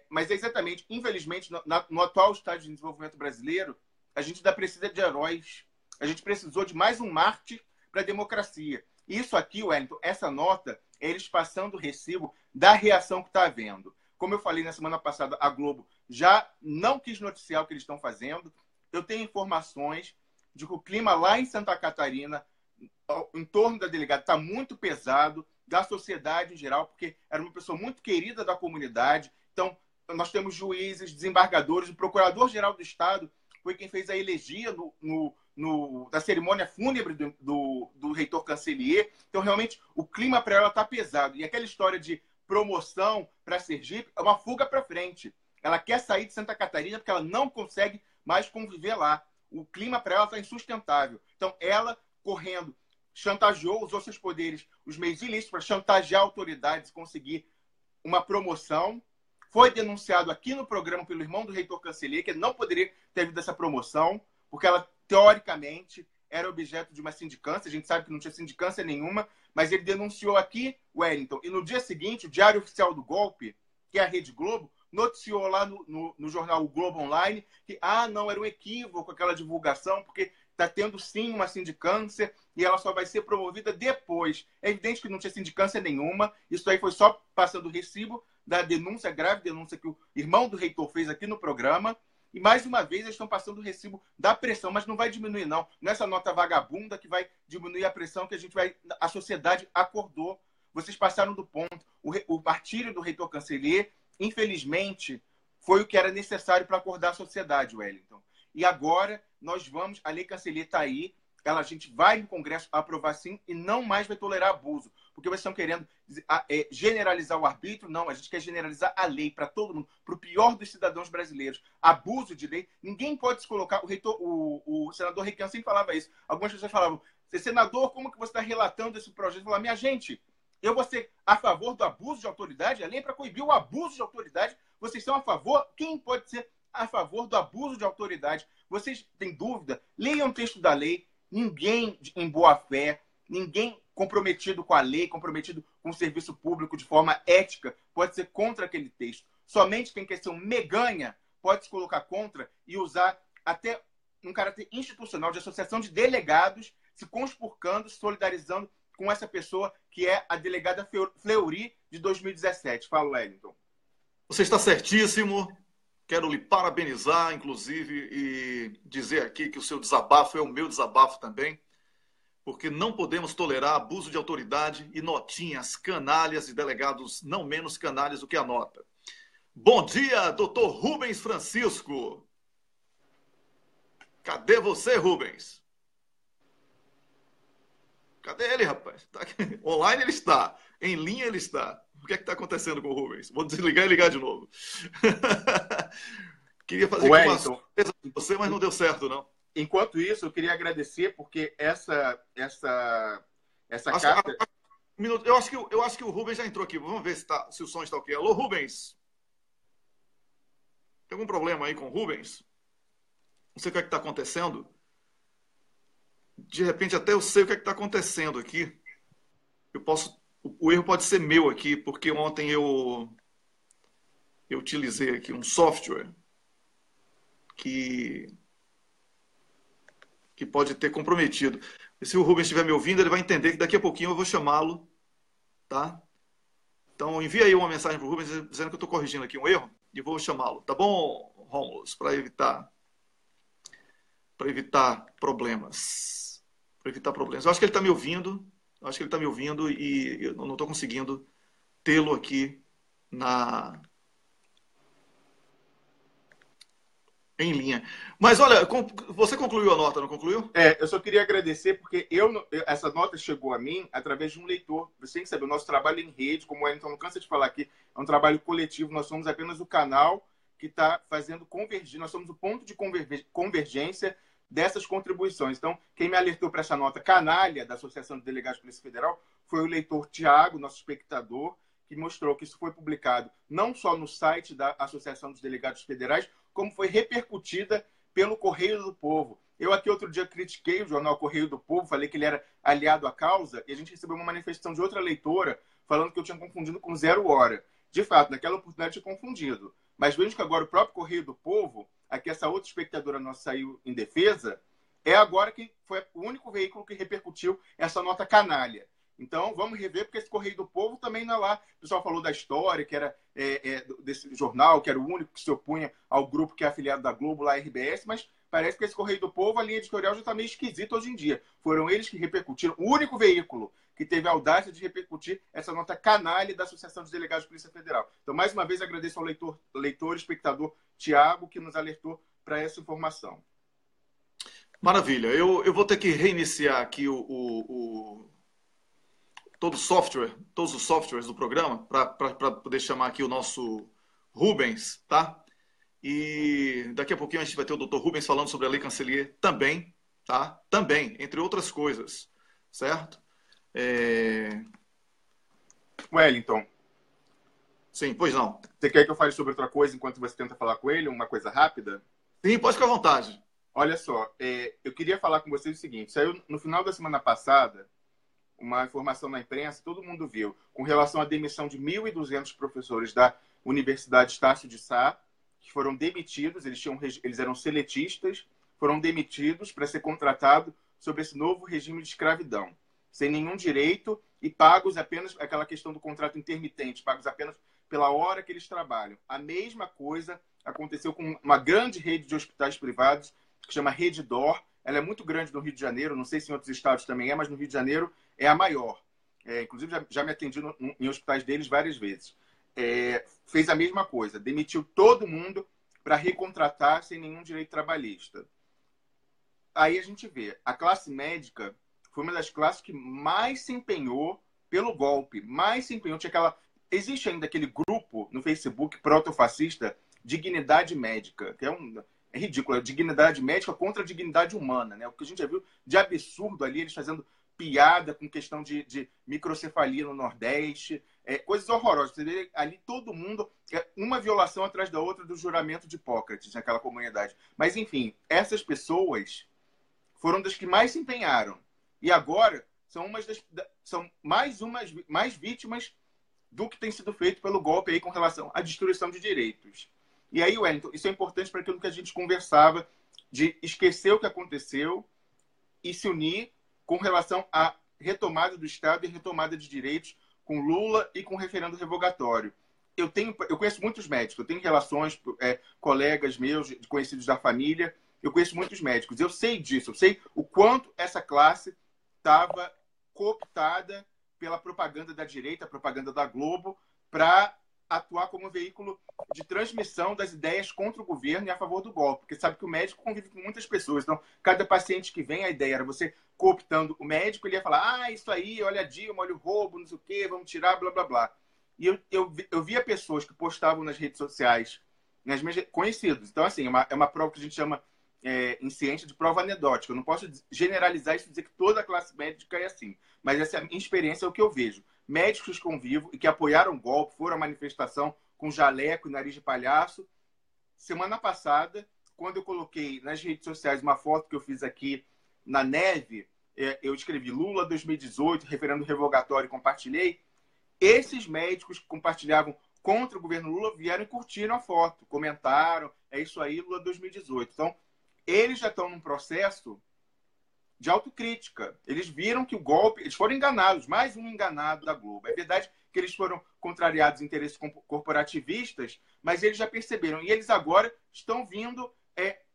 [SPEAKER 2] Mas é exatamente, infelizmente, no atual estágio de desenvolvimento brasileiro, a gente ainda precisa de heróis. A gente precisou de mais um mártir para a democracia. Isso aqui, Wellington, essa nota, é eles passando o recibo da reação que está havendo. Como eu falei na semana passada, a Globo já não quis noticiar o que eles estão fazendo. Eu tenho informações de que o clima lá em Santa Catarina, em torno da delegada, está muito pesado, da sociedade em geral, porque era uma pessoa muito querida da comunidade. Então, nós temos juízes, desembargadores, o Procurador-Geral do Estado foi quem fez a elegia da cerimônia fúnebre do reitor Cancellier. Então, realmente, o clima para ela está pesado. E aquela história de promoção para Sergipe é uma fuga para frente. Ela quer sair de Santa Catarina porque ela não consegue mais conviver lá. O clima para ela está insustentável. Então, ela, correndo, chantageou, usou seus poderes, os meios ilícitos para chantagear autoridades e conseguir uma promoção. Foi denunciado aqui no programa pelo irmão do reitor Cancellier que ele não poderia ter havido essa promoção, porque ela, teoricamente, era objeto de uma sindicância. A gente sabe que não tinha sindicância nenhuma, mas ele denunciou aqui, Wellington. E no dia seguinte, o Diário Oficial do Golpe, que é a Rede Globo, noticiou lá no jornal O Globo Online que, não, era um equívoco aquela divulgação, porque está tendo, sim, uma sindicância e ela só vai ser promovida depois. É evidente que não tinha sindicância nenhuma. Isso aí foi só passando o recibo da denúncia, grave denúncia que o irmão do reitor fez aqui no programa. E, mais uma vez, eles estão passando o recibo da pressão, mas não vai diminuir, não. Nessa nota vagabunda que vai diminuir a pressão que a sociedade acordou. Vocês passaram do ponto. o martírio do reitor Cancelier, infelizmente, foi o que era necessário para acordar a sociedade, Wellington. E agora nós vamos, a Lei Cancelier está aí, a gente vai no Congresso aprovar sim e não mais vai tolerar abuso. Porque vocês estão querendo generalizar o arbítrio? Não, a gente quer generalizar a lei para todo mundo, para o pior dos cidadãos brasileiros. Abuso de lei. Ninguém pode se colocar. O senador Requião sempre falava isso. Algumas pessoas falavam, senador, como que você está relatando esse projeto? Eu falava, minha gente, eu vou ser a favor do abuso de autoridade? A lei é para coibir o abuso de autoridade. Vocês são a favor? Quem pode ser a favor do abuso de autoridade? Vocês têm dúvida? Leiam o texto da lei. Ninguém em boa fé, ninguém comprometido com a lei, comprometido com o serviço público de forma ética, pode ser contra aquele texto. Somente quem quer ser um meganha pode se colocar contra e usar até um caráter institucional de associação de delegados se conspurcando, se solidarizando com essa pessoa que é a delegada Fleury de 2017. Fala, Wellington.
[SPEAKER 1] Você está certíssimo. Quero lhe parabenizar, inclusive, e dizer aqui que o seu desabafo é o meu desabafo também, porque não podemos tolerar abuso de autoridade e notinhas, canalhas e delegados não menos canalhas do que a nota. Bom dia, doutor Rubens Francisco. Cadê você, Rubens? Cadê ele, rapaz? Tá aqui. Online ele está, em linha ele está. O que é que está acontecendo com o Rubens? Vou desligar e ligar de novo. Queria fazer uma surpresa com você, mas não deu certo, não.
[SPEAKER 2] Enquanto isso, eu queria agradecer, porque essa carta...
[SPEAKER 1] Um minuto. Eu acho que o Rubens já entrou aqui. Vamos ver se o som está ok. Alô, Rubens? Tem algum problema aí com o Rubens? Não sei o que é que está acontecendo. De repente, até eu sei o que é que está acontecendo aqui. O erro pode ser meu aqui, porque ontem eu utilizei aqui um software que pode ter comprometido. E se o Rubens estiver me ouvindo, ele vai entender que daqui a pouquinho eu vou chamá-lo, tá? Então, envia aí uma mensagem para o Rubens dizendo que eu estou corrigindo aqui um erro e vou chamá-lo. Tá bom, Rômulos? Para evitar problemas. Para evitar problemas. Eu acho que ele está me ouvindo. E eu não estou conseguindo tê-lo aqui em linha. Mas olha, você concluiu a nota, não concluiu?
[SPEAKER 2] Eu só queria agradecer porque essa nota chegou a mim através de um leitor. Você tem que saber, o nosso trabalho em rede, como o Wellington não cansa de falar aqui, é um trabalho coletivo. Nós somos apenas o canal que está fazendo convergir. Nós somos o ponto de convergência dessas contribuições. Então, quem me alertou para essa nota canalha da Associação de Delegados de Polícia Federal foi o leitor Tiago, nosso espectador, que mostrou que isso foi publicado não só no site da Associação dos Delegados Federais, como foi repercutida pelo Correio do Povo. Eu aqui outro dia critiquei o jornal Correio do Povo, falei que ele era aliado à causa, e a gente recebeu uma manifestação de outra leitora falando que eu tinha confundido com Zero Hora. De fato, naquela oportunidade eu tinha confundido. Mas vejo que agora o próprio Correio do Povo, aqui essa outra espectadora nossa saiu em defesa, é agora que foi o único veículo que repercutiu essa nota canalha. Então, vamos rever, porque esse Correio do Povo também não é lá. O pessoal falou da história, que era desse jornal, que era o único que se opunha ao grupo que é afiliado da Globo, lá RBS, mas parece que esse Correio do Povo, a linha editorial já está meio esquisita hoje em dia. Foram eles que repercutiram, o único veículo que teve a audácia de repercutir essa nota canalha da Associação dos Delegados de Polícia Federal. Então, mais uma vez, agradeço ao leitor espectador Tiago, que nos alertou para essa informação.
[SPEAKER 1] Maravilha. Eu vou ter que reiniciar aqui todos os softwares do programa, para poder chamar aqui o nosso Rubens, tá? E daqui a pouquinho a gente vai ter o Dr. Rubens falando sobre a Lei Cancelier também, tá? Também, entre outras coisas, certo?
[SPEAKER 2] Wellington.
[SPEAKER 1] Sim, pois não.
[SPEAKER 2] Você quer que eu fale sobre outra coisa enquanto você tenta falar com ele? Uma coisa rápida?
[SPEAKER 1] Sim, pode ficar à vontade.
[SPEAKER 2] Olha só, eu queria falar com vocês o seguinte. Saiu no final da semana passada uma informação na imprensa, todo mundo viu, com relação à demissão de 1.200 professores da Universidade Estácio de Sá, que foram demitidos, eles eram seletistas, foram demitidos para ser contratados sob esse novo regime de escravidão, sem nenhum direito e pagos apenas, aquela questão do contrato intermitente, pagos apenas pela hora que eles trabalham. A mesma coisa aconteceu com uma grande rede de hospitais privados, que chama Rede D'Or. Ela é muito grande no Rio de Janeiro, não sei se em outros estados também é, mas no Rio de Janeiro é a maior. inclusive já me atendi em hospitais deles várias vezes, fez a mesma coisa, demitiu todo mundo para recontratar sem nenhum direito trabalhista. Aí a gente vê, a classe médica foi uma das classes que mais se empenhou pelo golpe, mais se empenhou. Existe ainda aquele grupo no Facebook protofascista, Dignidade Médica, que é ridículo, é dignidade médica contra a dignidade humana, né? O que a gente já viu de absurdo ali, eles fazendo piada com questão de microcefalia no Nordeste, coisas horrorosas. Você vê ali todo mundo, uma violação atrás da outra do juramento de Hipócrates naquela comunidade. Mas, enfim, essas pessoas foram das que mais se empenharam. E agora são mais vítimas do que tem sido feito pelo golpe aí com relação à destruição de direitos. E aí, Wellington, isso é importante para aquilo que a gente conversava, de esquecer o que aconteceu e se unir com relação à retomada do Estado e retomada de direitos com Lula e com o referendo revogatório. Eu conheço muitos médicos, eu tenho relações, colegas meus, conhecidos da família, eu conheço muitos médicos, eu sei disso, eu sei o quanto essa classe estava cooptada pela propaganda da direita, a propaganda da Globo, para atuar como veículo de transmissão das ideias contra o governo e a favor do golpe, porque sabe que o médico convive com muitas pessoas, então cada paciente que vem, a ideia era você cooptando o médico, ele ia falar, isso aí, olha a Dilma, olha o roubo, não sei o quê, vamos tirar, blá, blá, blá. E eu via pessoas que postavam nas redes sociais, nas minhas conhecidos, então assim, é uma prova que a gente chama em ciência de prova anedótica. Eu não posso generalizar isso e dizer que toda a classe médica é assim. Mas essa é a minha experiência, é o que eu vejo. Médicos que convivo e que apoiaram o golpe, foram à manifestação com jaleco e nariz de palhaço. Semana passada, quando eu coloquei nas redes sociais uma foto que eu fiz aqui na neve, eu escrevi Lula 2018, referendo revogatório, e compartilhei. Esses médicos que compartilhavam contra o governo Lula vieram e curtiram a foto, comentaram, é isso aí, Lula 2018. Então, eles já estão num processo de autocrítica. Eles viram que o golpe... Eles foram enganados, mais um enganado da Globo. É verdade que eles foram contrariados em interesses corporativistas, mas eles já perceberam. E eles agora estão vindo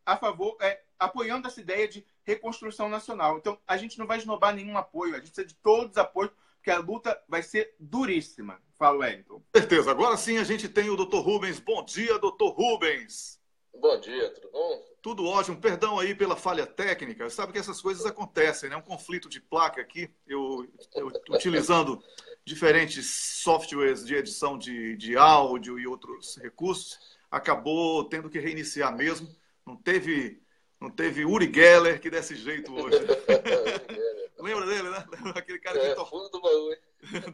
[SPEAKER 2] a favor, apoiando essa ideia de reconstrução nacional. Então, a gente não vai esnobar nenhum apoio. A gente precisa de todos os apoios, porque a luta vai ser duríssima. Fala, Wellington.
[SPEAKER 1] Com certeza. Agora sim a gente tem o Dr. Rubens. Bom dia, Dr. Rubens.
[SPEAKER 3] Bom dia, tudo bom?
[SPEAKER 1] Tudo ótimo. Perdão aí pela falha técnica. Sabe que essas coisas acontecem, né? Um conflito de placa aqui. Eu utilizando diferentes softwares de edição de áudio e outros recursos, acabou tendo que reiniciar mesmo. Não teve Uri Geller que desse jeito hoje. Lembra dele, né? Aquele cara que
[SPEAKER 3] do fundo do baú, hein?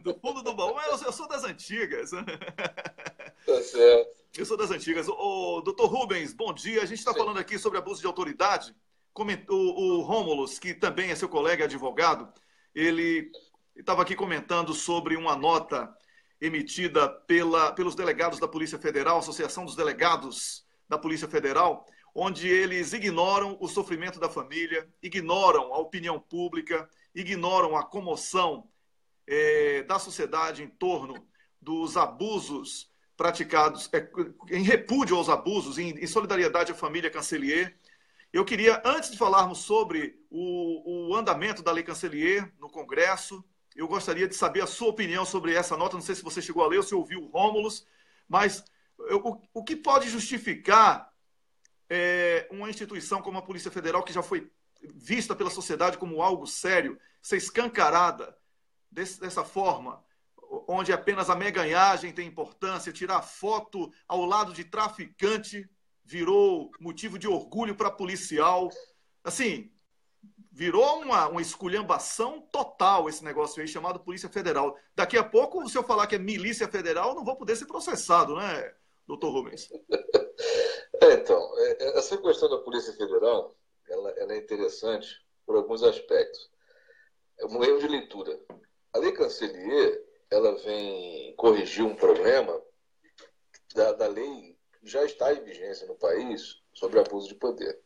[SPEAKER 1] Do fundo do baú. Mas eu sou das antigas.
[SPEAKER 3] Tá certo.
[SPEAKER 1] Eu sou das antigas. Dr. Rubens, bom dia. A gente está falando aqui sobre abuso de autoridade. O Rômulus, que também é seu colega advogado, ele estava aqui comentando sobre uma nota emitida pelos delegados da Polícia Federal, Associação dos Delegados da Polícia Federal, onde eles ignoram o sofrimento da família, ignoram a opinião pública, ignoram a comoção da sociedade em torno dos abusos praticados, em repúdio aos abusos, em solidariedade à família Cancellier. Eu queria, antes de falarmos sobre o andamento da Lei Cancellier no Congresso, eu gostaria de saber a sua opinião sobre essa nota. Não sei se você chegou a ler ou se ouviu o Rômulus, mas o que pode justificar uma instituição como a Polícia Federal, que já foi vista pela sociedade como algo sério, ser escancarada dessa forma, onde apenas a meganhagem tem importância, tirar foto ao lado de traficante virou motivo de orgulho para policial. Assim, virou uma esculhambação total esse negócio aí chamado Polícia Federal. Daqui a pouco, se eu falar que é Milícia Federal, eu não vou poder ser processado, né, doutor Rubens?
[SPEAKER 3] Então, essa questão da Polícia Federal, ela é interessante por alguns aspectos. É um erro de leitura. A Lei Cancellier, ela vem corrigir um problema da lei que já está em vigência no país sobre abuso de poder.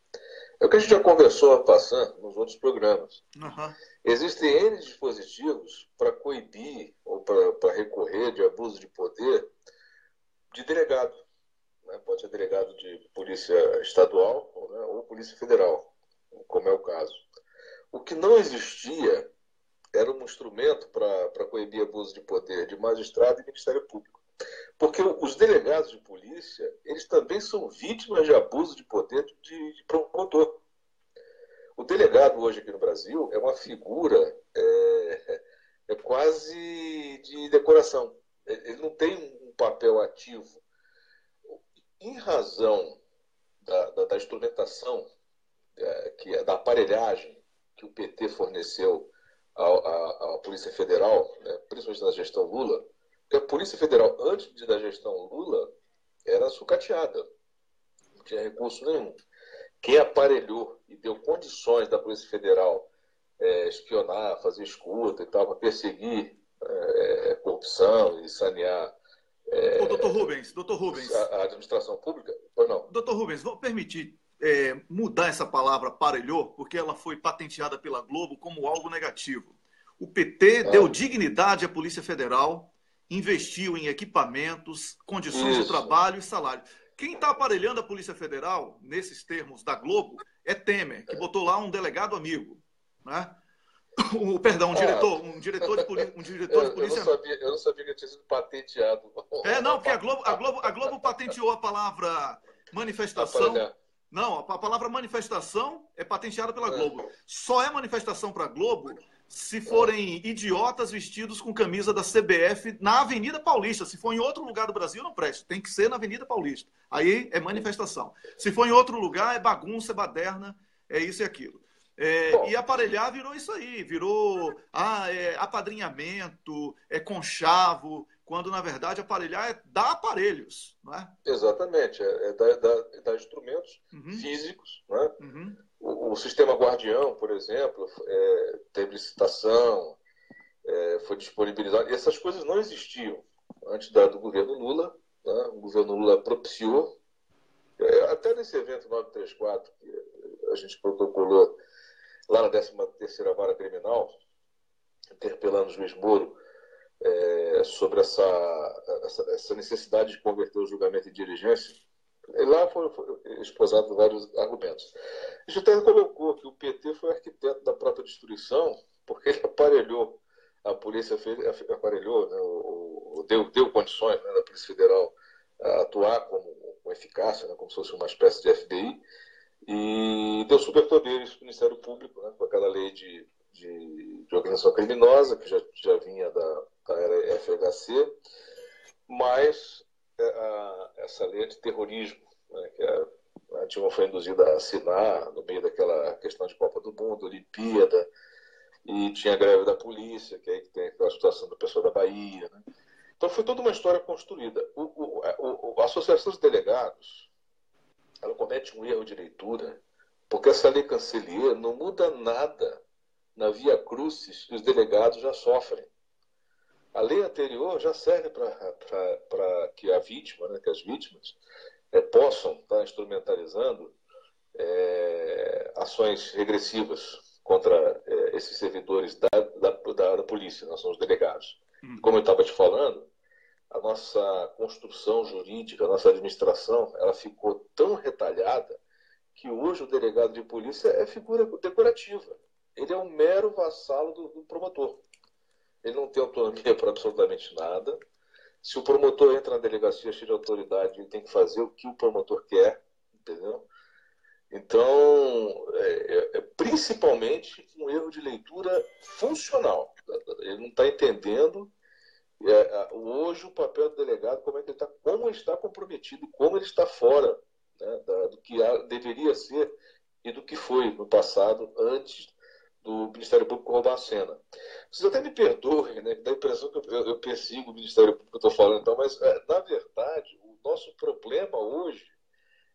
[SPEAKER 3] É o que a gente já conversou passando nos outros programas.
[SPEAKER 1] Uhum.
[SPEAKER 3] Existem N dispositivos para coibir ou para recorrer de abuso de poder de delegado. Né? Pode ser delegado de polícia estadual, né? Ou polícia federal, como é o caso. O que não existia era um instrumento para coibir abuso de poder de magistrado e Ministério Público. Porque os delegados de polícia, eles também são vítimas de abuso de poder de promotor. O delegado hoje aqui no Brasil é uma figura quase de decoração. Ele não tem um papel ativo. Em razão da instrumentação, da aparelhagem que o PT forneceu à Polícia Federal, né, principalmente na gestão Lula, porque a Polícia Federal, antes da gestão Lula, era sucateada. Não tinha recurso nenhum. Quem aparelhou e deu condições da Polícia Federal espionar, fazer escuta e tal, para perseguir corrupção e sanear
[SPEAKER 1] Doutor Rubens,
[SPEAKER 3] a administração pública, ou não?
[SPEAKER 1] Doutor Rubens, vou permitir mudar essa palavra aparelhou, porque ela foi patenteada pela Globo como algo negativo. O PT deu dignidade à Polícia Federal, investiu em equipamentos, condições de trabalho e salário. Quem está aparelhando a Polícia Federal, nesses termos da Globo, é Temer, que botou lá um delegado amigo, né? Um diretor de polícia.
[SPEAKER 3] Eu não sabia que tinha sido patenteado.
[SPEAKER 1] Não, porque a Globo patenteou a palavra manifestação. Não, a palavra manifestação é patenteada pela Globo. Só é manifestação para a Globo se forem idiotas vestidos com camisa da CBF na Avenida Paulista. Se for em outro lugar do Brasil, não presta. Tem que ser na Avenida Paulista. Aí é manifestação. Se for em outro lugar, é bagunça, é baderna, é isso e aquilo. E aparelhar virou isso aí. Virou apadrinhamento, conchavo, quando, na verdade, aparelhar é dar aparelhos. Não é?
[SPEAKER 3] Exatamente. Dar instrumentos físicos. Não é? O sistema Guardião, por exemplo, teve licitação, foi disponibilizado. E essas coisas não existiam antes do governo Lula. Né? O governo Lula propiciou, até nesse evento 934, que a gente protocolou lá na 13ª Vara Criminal, interpelando o juiz Moro sobre essa necessidade de converter o julgamento em diligência. E lá foram exposados vários argumentos. A gente até colocou que o PT foi arquiteto da própria destruição, porque ele aparelhou a Polícia Federal, né, deu condições, né, da Polícia Federal a atuar com eficácia, né, como se fosse uma espécie de FBI, e deu superpoderes para o Ministério Público, né, com aquela lei de organização criminosa, que já vinha da era FHC, mas essa lei de terrorismo, né, que a Dilma foi induzida a assinar no meio daquela questão de Copa do Mundo, Olimpíada, e tinha a greve da polícia, que aí tem aquela situação da pessoa da Bahia. Né? Então foi toda uma história construída. A Associação de Delegados, ela comete um erro de leitura, porque essa lei Cancellier não muda nada na via crucis que os delegados já sofrem. A lei anterior já serve para que a vítima, né, que as vítimas possam estar instrumentalizando ações regressivas contra esses servidores da polícia, nós somos delegados. Como eu estava te falando, a nossa construção jurídica, a nossa administração, ela ficou tão retalhada que hoje o delegado de polícia é figura decorativa. Ele é um mero vassalo do promotor. Ele não tem autonomia para absolutamente nada. Se o promotor entra na delegacia cheio de autoridade, ele tem que fazer o que o promotor quer, entendeu? Então, principalmente um erro de leitura funcional. Ele não está entendendo hoje o papel do delegado, como ele está comprometido, como ele está fora, né, do que deveria ser e do que foi no passado, antes do Ministério Público roubar a cena. Vocês até me perdoem, né, dá a impressão que eu persigo o Ministério Público, que eu estou falando, então, mas, na verdade, o nosso problema hoje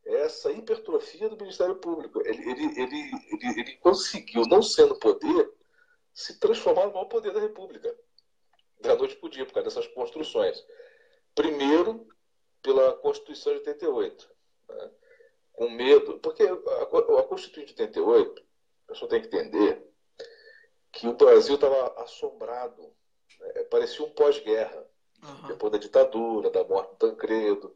[SPEAKER 3] é essa hipertrofia do Ministério Público. Ele conseguiu, não sendo poder, se transformar no maior poder da República, da noite para o dia, por causa dessas construções. Primeiro, pela Constituição de 88, né, com medo, porque a Constituição de 88, a pessoa tem que entender que o Brasil estava assombrado, né? Parecia um pós-guerra, depois da ditadura, da morte do Tancredo.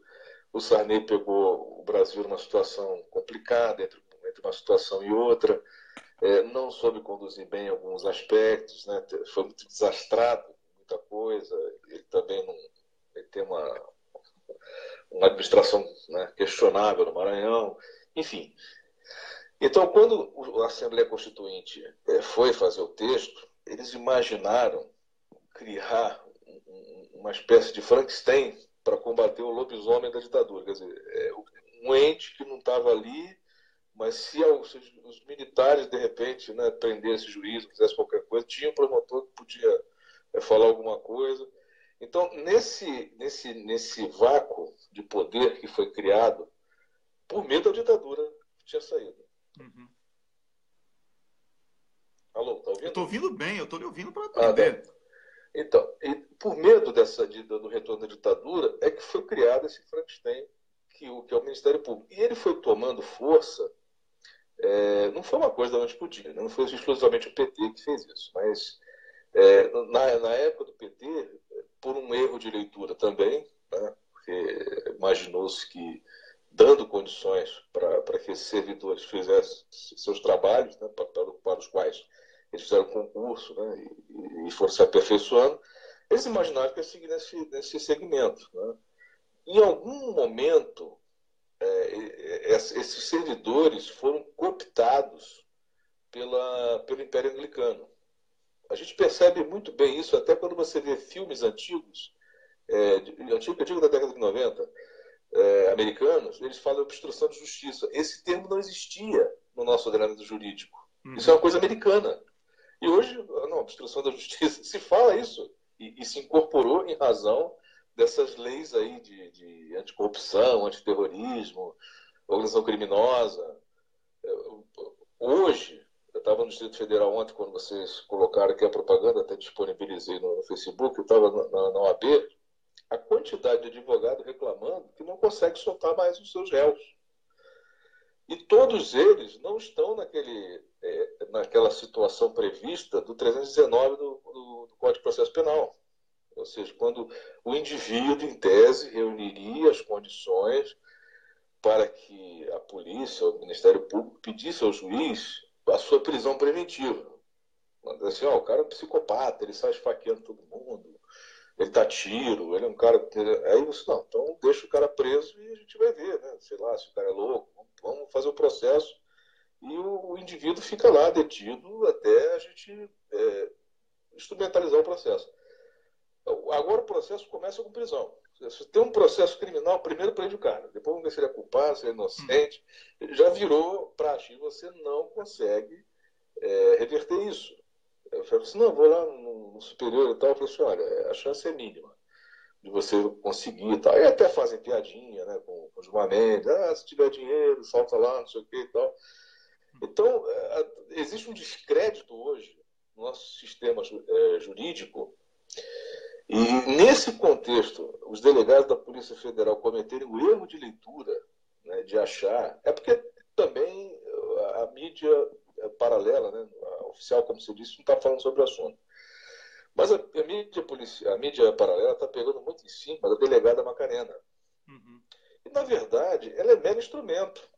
[SPEAKER 3] O Sarney pegou o Brasil numa situação complicada, entre uma situação e outra, não soube conduzir bem alguns aspectos, né? Foi muito desastrado, muita coisa. Ele também não ele tem uma administração, né, questionável no Maranhão, enfim. Então, quando a Assembleia Constituinte foi fazer o texto, eles imaginaram criar uma espécie de Frankenstein para combater o lobisomem da ditadura. Quer dizer, um ente que não estava ali, mas se os militares, de repente, né, prendessem juiz, fizessem qualquer coisa, tinha um promotor que podia falar alguma coisa. Então, nesse vácuo de poder que foi criado, por medo da ditadura, tinha saído.
[SPEAKER 1] Uhum.
[SPEAKER 3] Alô, tá ouvindo?
[SPEAKER 1] Eu estou ouvindo bem, eu estou lhe ouvindo para aprender.
[SPEAKER 3] Tá. Então, por medo do retorno da ditadura, é que foi criado esse Frankenstein, que é o Ministério Público. E ele foi tomando força, não foi uma coisa da noite para o dia, não foi exclusivamente o PT que fez isso, mas na época do PT, por um erro de leitura também, né, porque imaginou-se que, dando condições para que esses servidores fizessem seus trabalhos, né, para os quais eles fizeram concurso, né, e foram se aperfeiçoando, eles imaginaram que ia seguir nesse segmento. Né. Em algum momento, esses servidores foram cooptados pelo Império Anglicano. A gente percebe muito bem isso até quando você vê filmes antigos, antigo da década de 90, americanos, eles falam obstrução de justiça. Esse termo não existia no nosso ordenamento jurídico. Isso é uma coisa americana. E hoje, não, obstrução da justiça, se fala isso e se incorporou em razão dessas leis aí de anticorrupção, antiterrorismo, organização criminosa. Hoje, eu estava no Distrito Federal ontem, quando vocês colocaram aqui a propaganda, até disponibilizei no Facebook, eu estava na OAB, a quantidade de advogado reclamando que não consegue soltar mais os seus réus. E todos eles não estão naquela situação prevista do 319 do Código de Processo Penal. Ou seja, quando o indivíduo, em tese, reuniria as condições para que a polícia ou o Ministério Público pedisse ao juiz a sua prisão preventiva. Assim, o cara é um psicopata, ele sai esfaqueando todo mundo, ele dá tiro, ele é um cara... Aí você, não, então deixa o cara preso e a gente vai ver, né? Sei lá, se o cara é louco, vamos fazer o processo e o indivíduo fica lá detido até a gente instrumentalizar o processo. Agora o processo começa com prisão. Se tem um processo criminal, primeiro prende o cara, depois vamos ver se ele é culpado, se ele é inocente. Já virou praxe e você não consegue reverter isso. Eu falei assim, não, vou lá no superior e tal. Eu falei assim, olha, a chance é mínima de você conseguir e tal. E até fazem piadinha, né, com o Gilmar Mendes, se tiver dinheiro, solta lá, não sei o que e tal. Então, existe um descrédito hoje no nosso sistema jurídico. E nesse contexto, os delegados da Polícia Federal cometerem o erro de leitura, né, de achar... É porque também a mídia paralela, né, a oficial, como você disse, não está falando sobre o assunto. Mas a mídia paralela está pegando muito em cima da delegada Macarena.
[SPEAKER 1] Uhum.
[SPEAKER 3] E, na verdade, ela é mero instrumento.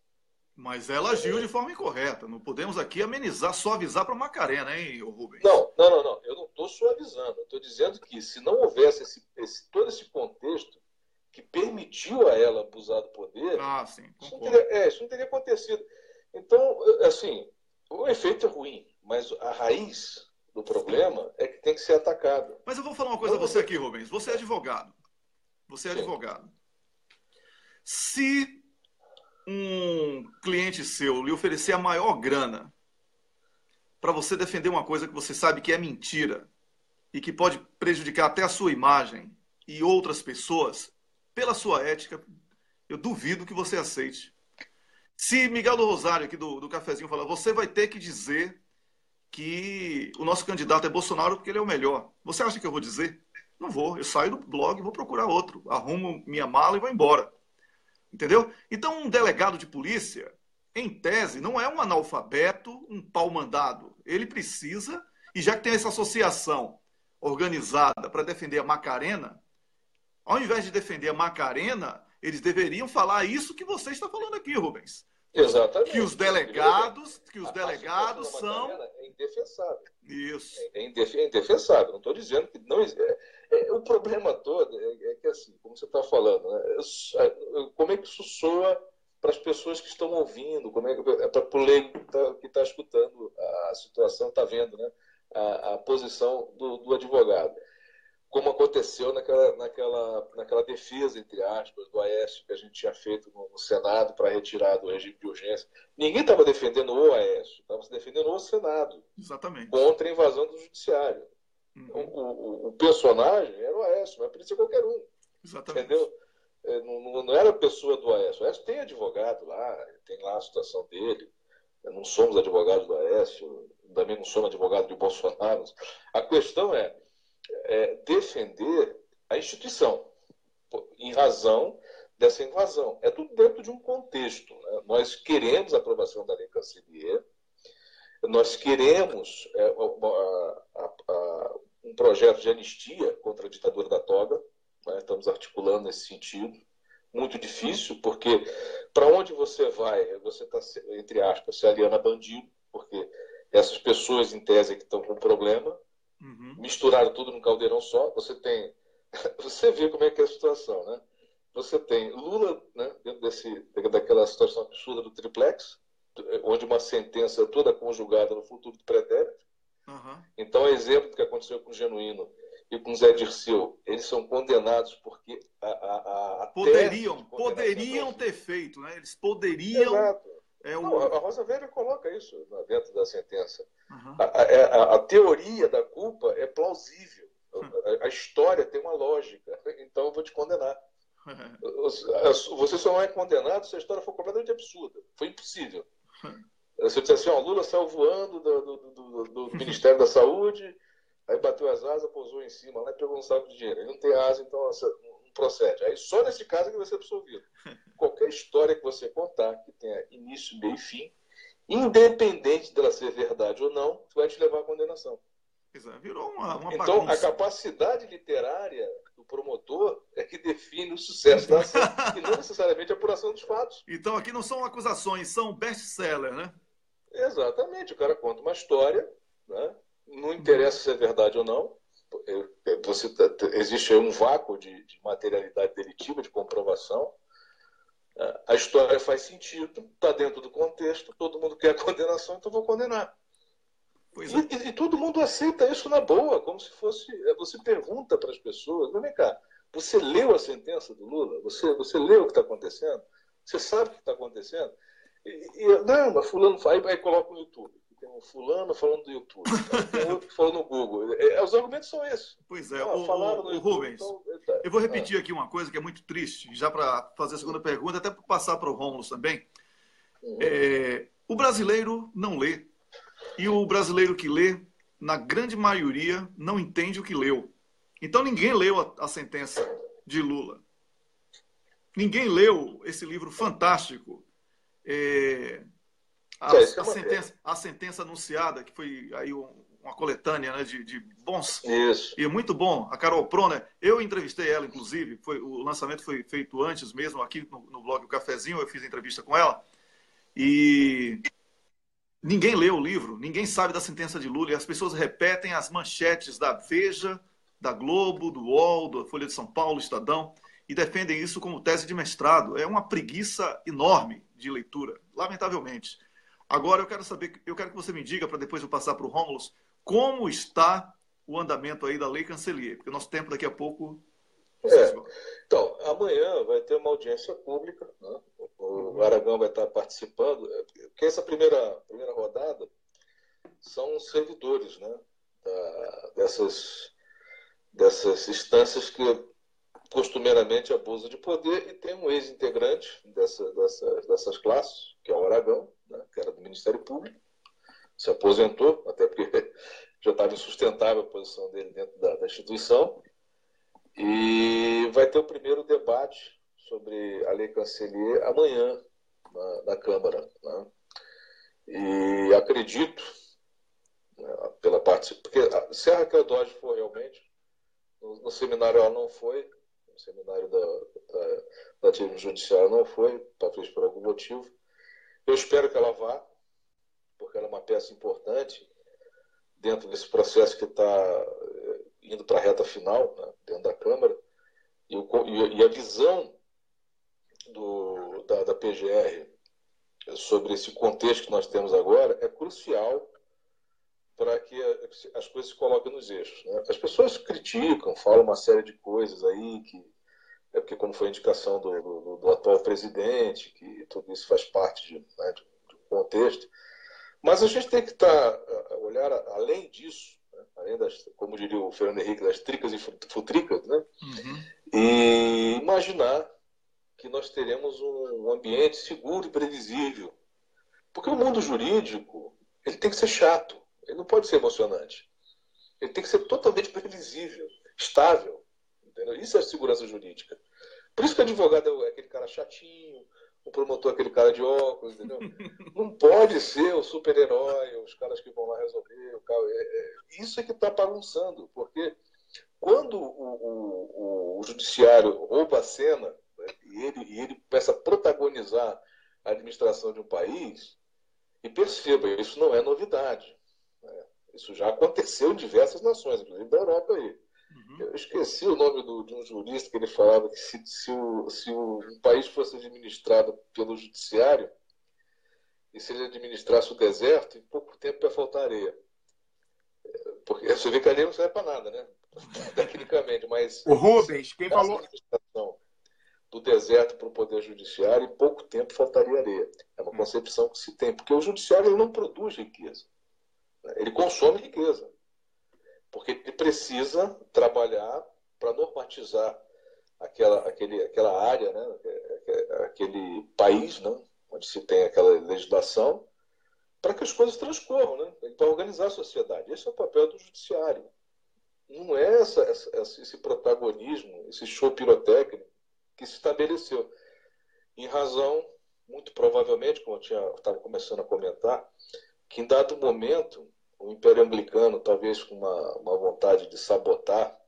[SPEAKER 1] Mas ela agiu de forma incorreta. Não podemos aqui amenizar, só avisar para Macarena, hein, Rubens?
[SPEAKER 3] Não. Eu não estou suavizando. Eu estou dizendo que se não houvesse todo esse contexto que permitiu a ela abusar do poder,
[SPEAKER 1] sim,
[SPEAKER 3] isso não teria acontecido. Então, assim, o efeito é ruim, mas a raiz do problema é que tem que ser atacado.
[SPEAKER 1] Mas eu vou falar uma coisa a você aqui, Rubens. Você é advogado. Se um cliente seu lhe oferecer a maior grana para você defender uma coisa que você sabe que é mentira e que pode prejudicar até a sua imagem e outras pessoas, pela sua ética, eu duvido que você aceite. Se Miguel do Rosário, aqui do Cafezinho, falar, você vai ter que dizer que o nosso candidato é Bolsonaro porque ele é o melhor. Você acha que eu vou dizer? Não vou. Eu saio do blog e vou procurar outro. Arrumo minha mala e vou embora. Entendeu? Então, um delegado de polícia, em tese, não é um analfabeto, um pau-mandado. Ele precisa, e já que tem essa associação organizada para defender a Macarena, ao invés de defender a Macarena, eles deveriam falar isso que você está falando aqui, Rubens.
[SPEAKER 3] Exatamente.
[SPEAKER 1] Que os delegados são...
[SPEAKER 3] É indefensável.
[SPEAKER 1] Isso.
[SPEAKER 3] É indefensável. Não estou dizendo que não existe. O problema todo é que, assim, como você está falando, né? Como é que isso soa para as pessoas que estão ouvindo, como é para o leigo que está escutando a situação, está vendo, né? A posição do advogado. Como aconteceu naquela defesa, entre aspas, do Aécio que a gente tinha feito no Senado para retirar do regime de urgência. Ninguém estava defendendo o Aécio, estava se defendendo o Senado.
[SPEAKER 1] Exatamente.
[SPEAKER 3] Contra a invasão do judiciário. O personagem era o Aécio, mas podia ser qualquer um.
[SPEAKER 1] Exatamente.
[SPEAKER 3] Entendeu? Não era a pessoa do Aécio. O Aécio tem advogado lá, tem lá a situação dele. Não somos advogados do Aécio, também não somos advogados de Bolsonaro. A questão é defender a instituição em razão dessa invasão. É tudo dentro de um contexto. Né? Nós queremos a aprovação da Lei Cancellier, nós queremos um projeto de anistia contra a ditadura da toga, né? Estamos articulando nesse sentido. Muito difícil, porque para onde você vai, você está, entre aspas, se aliando a bandido, porque essas pessoas, em tese, que estão com problema, misturaram tudo num caldeirão só. Você vê como é que é a situação, né? Você tem Lula, né, dentro daquela situação absurda do triplex, onde uma sentença toda conjugada no futuro do pretérito. Então, exemplo do que aconteceu com o Genuíno e com o Zé Dirceu, eles são condenados porque
[SPEAKER 1] poderiam ter feito, né? Eles poderiam...
[SPEAKER 3] Exato. A Rosa Weber coloca isso dentro da sentença. A teoria da culpa é plausível. A história tem uma lógica. Então eu vou te condenar. Você só não é condenado se a história for completamente absurda. Foi impossível. Se eu disser assim, o Lula saiu voando do Ministério da Saúde, aí bateu as asas, pousou em cima, lá e pegou um saco de dinheiro. Ele não tem asa, então não procede. Aí só nesse caso é que vai ser absolvido. Qualquer história que você contar, que tenha início, meio e fim, independente dela ser verdade ou não, vai te levar à condenação.
[SPEAKER 1] Virou uma
[SPEAKER 3] então,
[SPEAKER 1] bagunça.
[SPEAKER 3] A capacidade literária do promotor é que define o sucesso da ação, e não necessariamente a apuração dos fatos.
[SPEAKER 1] Então, aqui não são acusações, são best-seller, né?
[SPEAKER 3] Exatamente. O cara conta uma história, né? Não interessa se é verdade ou não. Existe um vácuo de materialidade delitiva, de comprovação. A história faz sentido, está dentro do contexto, todo mundo quer a condenação, então vou condenar. E todo mundo aceita isso na boa, como se fosse... Você pergunta para as pessoas, mas vem cá, você leu a sentença do Lula? Você leu o que está acontecendo? Você sabe o que está acontecendo? Não, mas fulano faz, aí coloca no YouTube. Tem um fulano falando do YouTube, tem outro falando no Google. Os argumentos são esses.
[SPEAKER 1] Pois é,
[SPEAKER 3] falaram no YouTube,
[SPEAKER 1] Rubens, então, eu vou repetir aqui uma coisa que é muito triste, já para fazer a segunda pergunta, até para passar para o Rômulo também. O brasileiro não lê. E o brasileiro que lê, na grande maioria, não entende o que leu. Então ninguém leu a sentença de Lula. Ninguém leu esse livro fantástico. A sentença anunciada, que foi aí uma coletânea, né, de bons...
[SPEAKER 3] Isso.
[SPEAKER 1] E muito bom. A Carol Proner, eu entrevistei ela, inclusive, o lançamento foi feito antes mesmo, aqui no blog O Cafezinho, eu fiz a entrevista com ela. E ninguém leu o livro, ninguém sabe da sentença de Lula, e as pessoas repetem as manchetes da Veja, da Globo, do UOL, da Folha de São Paulo, Estadão, e defendem isso como tese de mestrado. É uma preguiça enorme de leitura, lamentavelmente. Agora, eu quero que você me diga, para depois eu passar para o Rômulo, como está o andamento aí da Lei Cancellier, porque o nosso tempo daqui a pouco...
[SPEAKER 3] Então, amanhã vai ter uma audiência pública, né? O Aragão vai estar participando, porque essa primeira rodada são os servidores, né? Dessas instâncias que costumeiramente abusam de poder, e tem um ex-integrante dessas classes, que é o Aragão, né? Que era do Ministério Público, se aposentou, até porque já estava insustentável a posição dele dentro da instituição. E vai ter o primeiro debate sobre a Lei Cancellier amanhã na Câmara, né? E acredito, né, pela parte... Porque se a Raquel Dodge for realmente, no seminário ela não foi, no seminário da ativismo judiciário não foi, talvez por algum motivo. Eu espero que ela vá, porque ela é uma peça importante dentro desse processo que está indo para a reta final, né, dentro da Câmara. E a visão da PGR sobre esse contexto que nós temos agora é crucial para que as coisas se coloquem nos eixos, né? As pessoas criticam, falam uma série de coisas aí, que é porque, como foi a indicação do atual presidente, que tudo isso faz parte de um contexto. Mas a gente tem que olhar além disso, né? Além das, como diria o Fernando Henrique, das tricas e futricas, né?
[SPEAKER 1] Uhum.
[SPEAKER 3] E imaginar que nós teremos um ambiente seguro e previsível. Porque o mundo jurídico, ele tem que ser chato, ele não pode ser emocionante. Ele tem que ser totalmente previsível, estável. Entendeu? Isso é segurança jurídica. Por isso que o advogado é aquele cara chatinho, o promotor é aquele cara de óculos, entendeu? Não pode ser o super-herói, os caras que vão lá resolver. Isso é que está bagunçando, porque quando o judiciário rouba a cena, né, e ele começa a protagonizar a administração de um país, e perceba, isso não é novidade. Né? Isso já aconteceu em diversas nações, inclusive da Europa aí. Eu esqueci o nome de um jurista que ele falava que se um país fosse administrado pelo judiciário, e se ele administrasse o deserto, em pouco tempo ia faltar areia. Porque você vê que a areia não serve para nada, né? Tecnicamente, mas
[SPEAKER 2] O Rubens, quem falou?
[SPEAKER 3] Administração do deserto para o Poder Judiciário, em pouco tempo faltaria areia. É uma concepção que se tem, porque o Judiciário ele não produz riqueza, né? Ele consome riqueza, porque ele precisa trabalhar para normatizar aquela área, né? Aquele país, né? Onde se tem aquela legislação, para que as coisas transcorram, né? Para organizar a sociedade. Esse é o papel do Judiciário. Não é esse protagonismo, esse show pirotécnico que se estabeleceu. Em razão, muito provavelmente, como eu estava começando a comentar, que em dado momento, o Império Anglicano, talvez com uma vontade de sabotar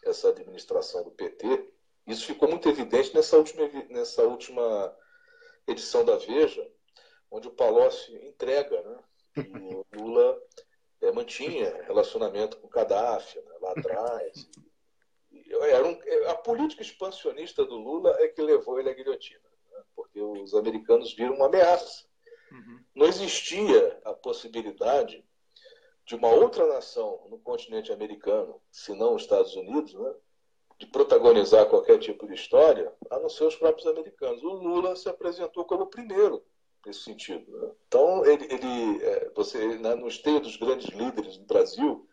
[SPEAKER 3] essa administração do PT, isso ficou muito evidente nessa última edição da Veja, onde o Palocci entrega, né, que o Lula mantinha relacionamento com o Gaddafi, né, lá atrás. A política expansionista do Lula é que levou ele à guilhotina, né, porque os americanos viram uma ameaça. Não existia a possibilidade de uma outra nação no continente americano, se não os Estados Unidos, né, de protagonizar qualquer tipo de história, a não ser os próprios americanos. O Lula se apresentou como o primeiro nesse sentido, né? Então, no esteio dos grandes líderes do Brasil,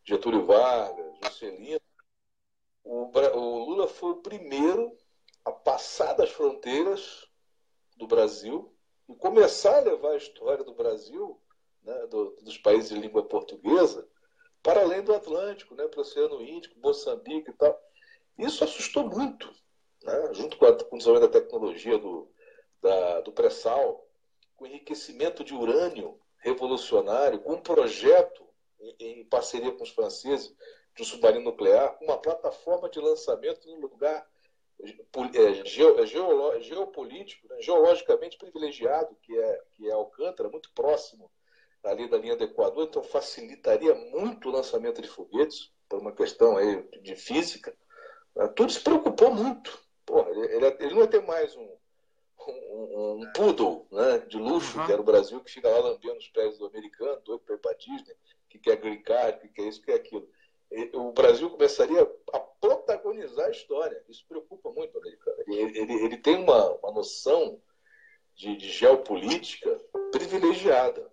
[SPEAKER 3] Getúlio Vargas, Juscelino, o Lula foi o primeiro a passar das fronteiras do Brasil e começar a levar a história do Brasil, né, dos países de língua portuguesa, para além do Atlântico, né, para o Oceano Índico, Moçambique e tal. Isso assustou muito, né, junto com o desenvolvimento da tecnologia do pré-sal, com enriquecimento de urânio revolucionário, com um projeto em parceria com os franceses de um submarino nuclear, uma plataforma de lançamento num lugar geopolítico, né, geologicamente privilegiado, que é Alcântara, muito próximo ali da linha do Equador, então facilitaria muito o lançamento de foguetes, por uma questão aí de física. Tudo se preocupou muito. Porra, ele não ia ter mais um poodle, né, de luxo, que era o Brasil, que fica lá lambendo os pés do americano, doido para ir para Disney, que quer green card, que quer isso, que quer aquilo. O Brasil começaria a protagonizar a história. Isso preocupa muito o americano. Ele tem uma noção de geopolítica privilegiada.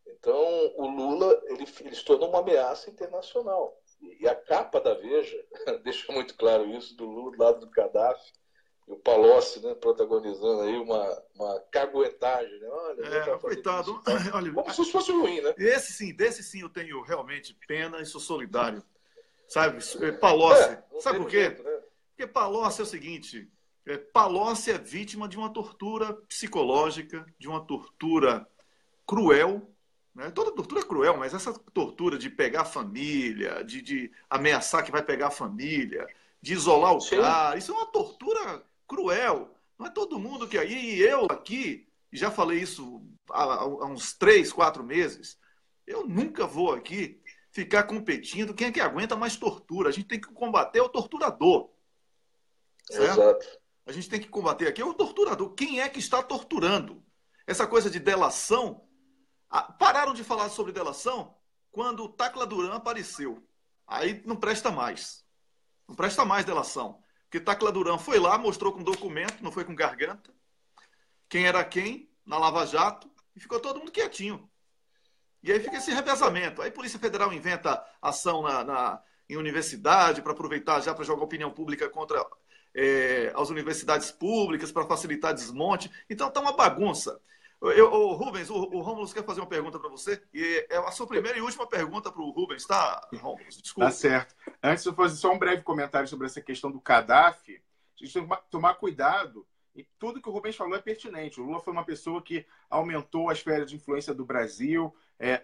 [SPEAKER 3] Então, o Lula ele se tornou uma ameaça internacional. E a capa da Veja deixa muito claro isso, do Lula do lado do Gaddafi, e o Palocci, né, protagonizando aí uma caguetagem. Né? Olha,
[SPEAKER 1] coitado. Olha,
[SPEAKER 3] como se isso fosse ruim, né?
[SPEAKER 1] Desse sim eu tenho realmente pena e sou solidário. Sabe, Palocci. Sabe por quê?
[SPEAKER 3] Jeito, né?
[SPEAKER 1] Porque Palocci é o seguinte, Palocci é vítima de uma tortura psicológica, de uma tortura cruel. Né? Toda tortura é cruel, mas essa tortura de pegar a família, de ameaçar que vai pegar a família, de isolar o cara, isso é uma tortura cruel. Não é todo mundo que aí, eu aqui, e já falei isso há uns 3, 4 meses, eu nunca vou aqui ficar competindo quem é que aguenta mais tortura. A gente tem que combater o torturador, certo?
[SPEAKER 3] Exato.
[SPEAKER 1] A gente tem que combater aqui o torturador. Quem é que está torturando? Essa coisa de delação, pararam de falar sobre delação quando o Tacla Duran apareceu. Aí não presta mais. Não presta mais delação. Porque Tacla Duran foi lá, mostrou com documento, não foi com garganta, quem era quem, na Lava Jato, e ficou todo mundo quietinho. E aí fica esse revezamento. Aí a Polícia Federal inventa ação em universidade para aproveitar já para jogar opinião pública contra as universidades públicas, para facilitar desmonte. Então tá uma bagunça. Rubens, o Rômulo quer fazer uma pergunta para você. E é a sua primeira e última pergunta para o Rubens, tá, Rômulo? Desculpa.
[SPEAKER 2] Tá certo. Antes de eu fazer só um breve comentário sobre essa questão do Gaddafi, a gente tem que tomar cuidado. E tudo que o Rubens falou é pertinente. O Lula foi uma pessoa que aumentou a esfera de influência do Brasil,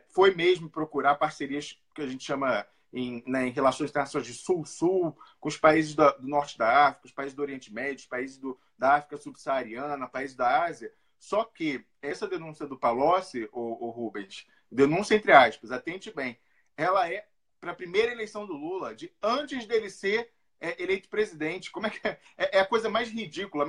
[SPEAKER 2] foi mesmo procurar parcerias que a gente chama em relações internacionais de Sul-Sul, com os países do norte da África, os países do Oriente Médio, os países da África subsaariana, países da Ásia. Só que essa denúncia do Palocci, o Rubens, denúncia entre aspas, atente bem, ela é para a primeira eleição do Lula, de antes dele ser eleito presidente. Como é que é a coisa mais ridícula?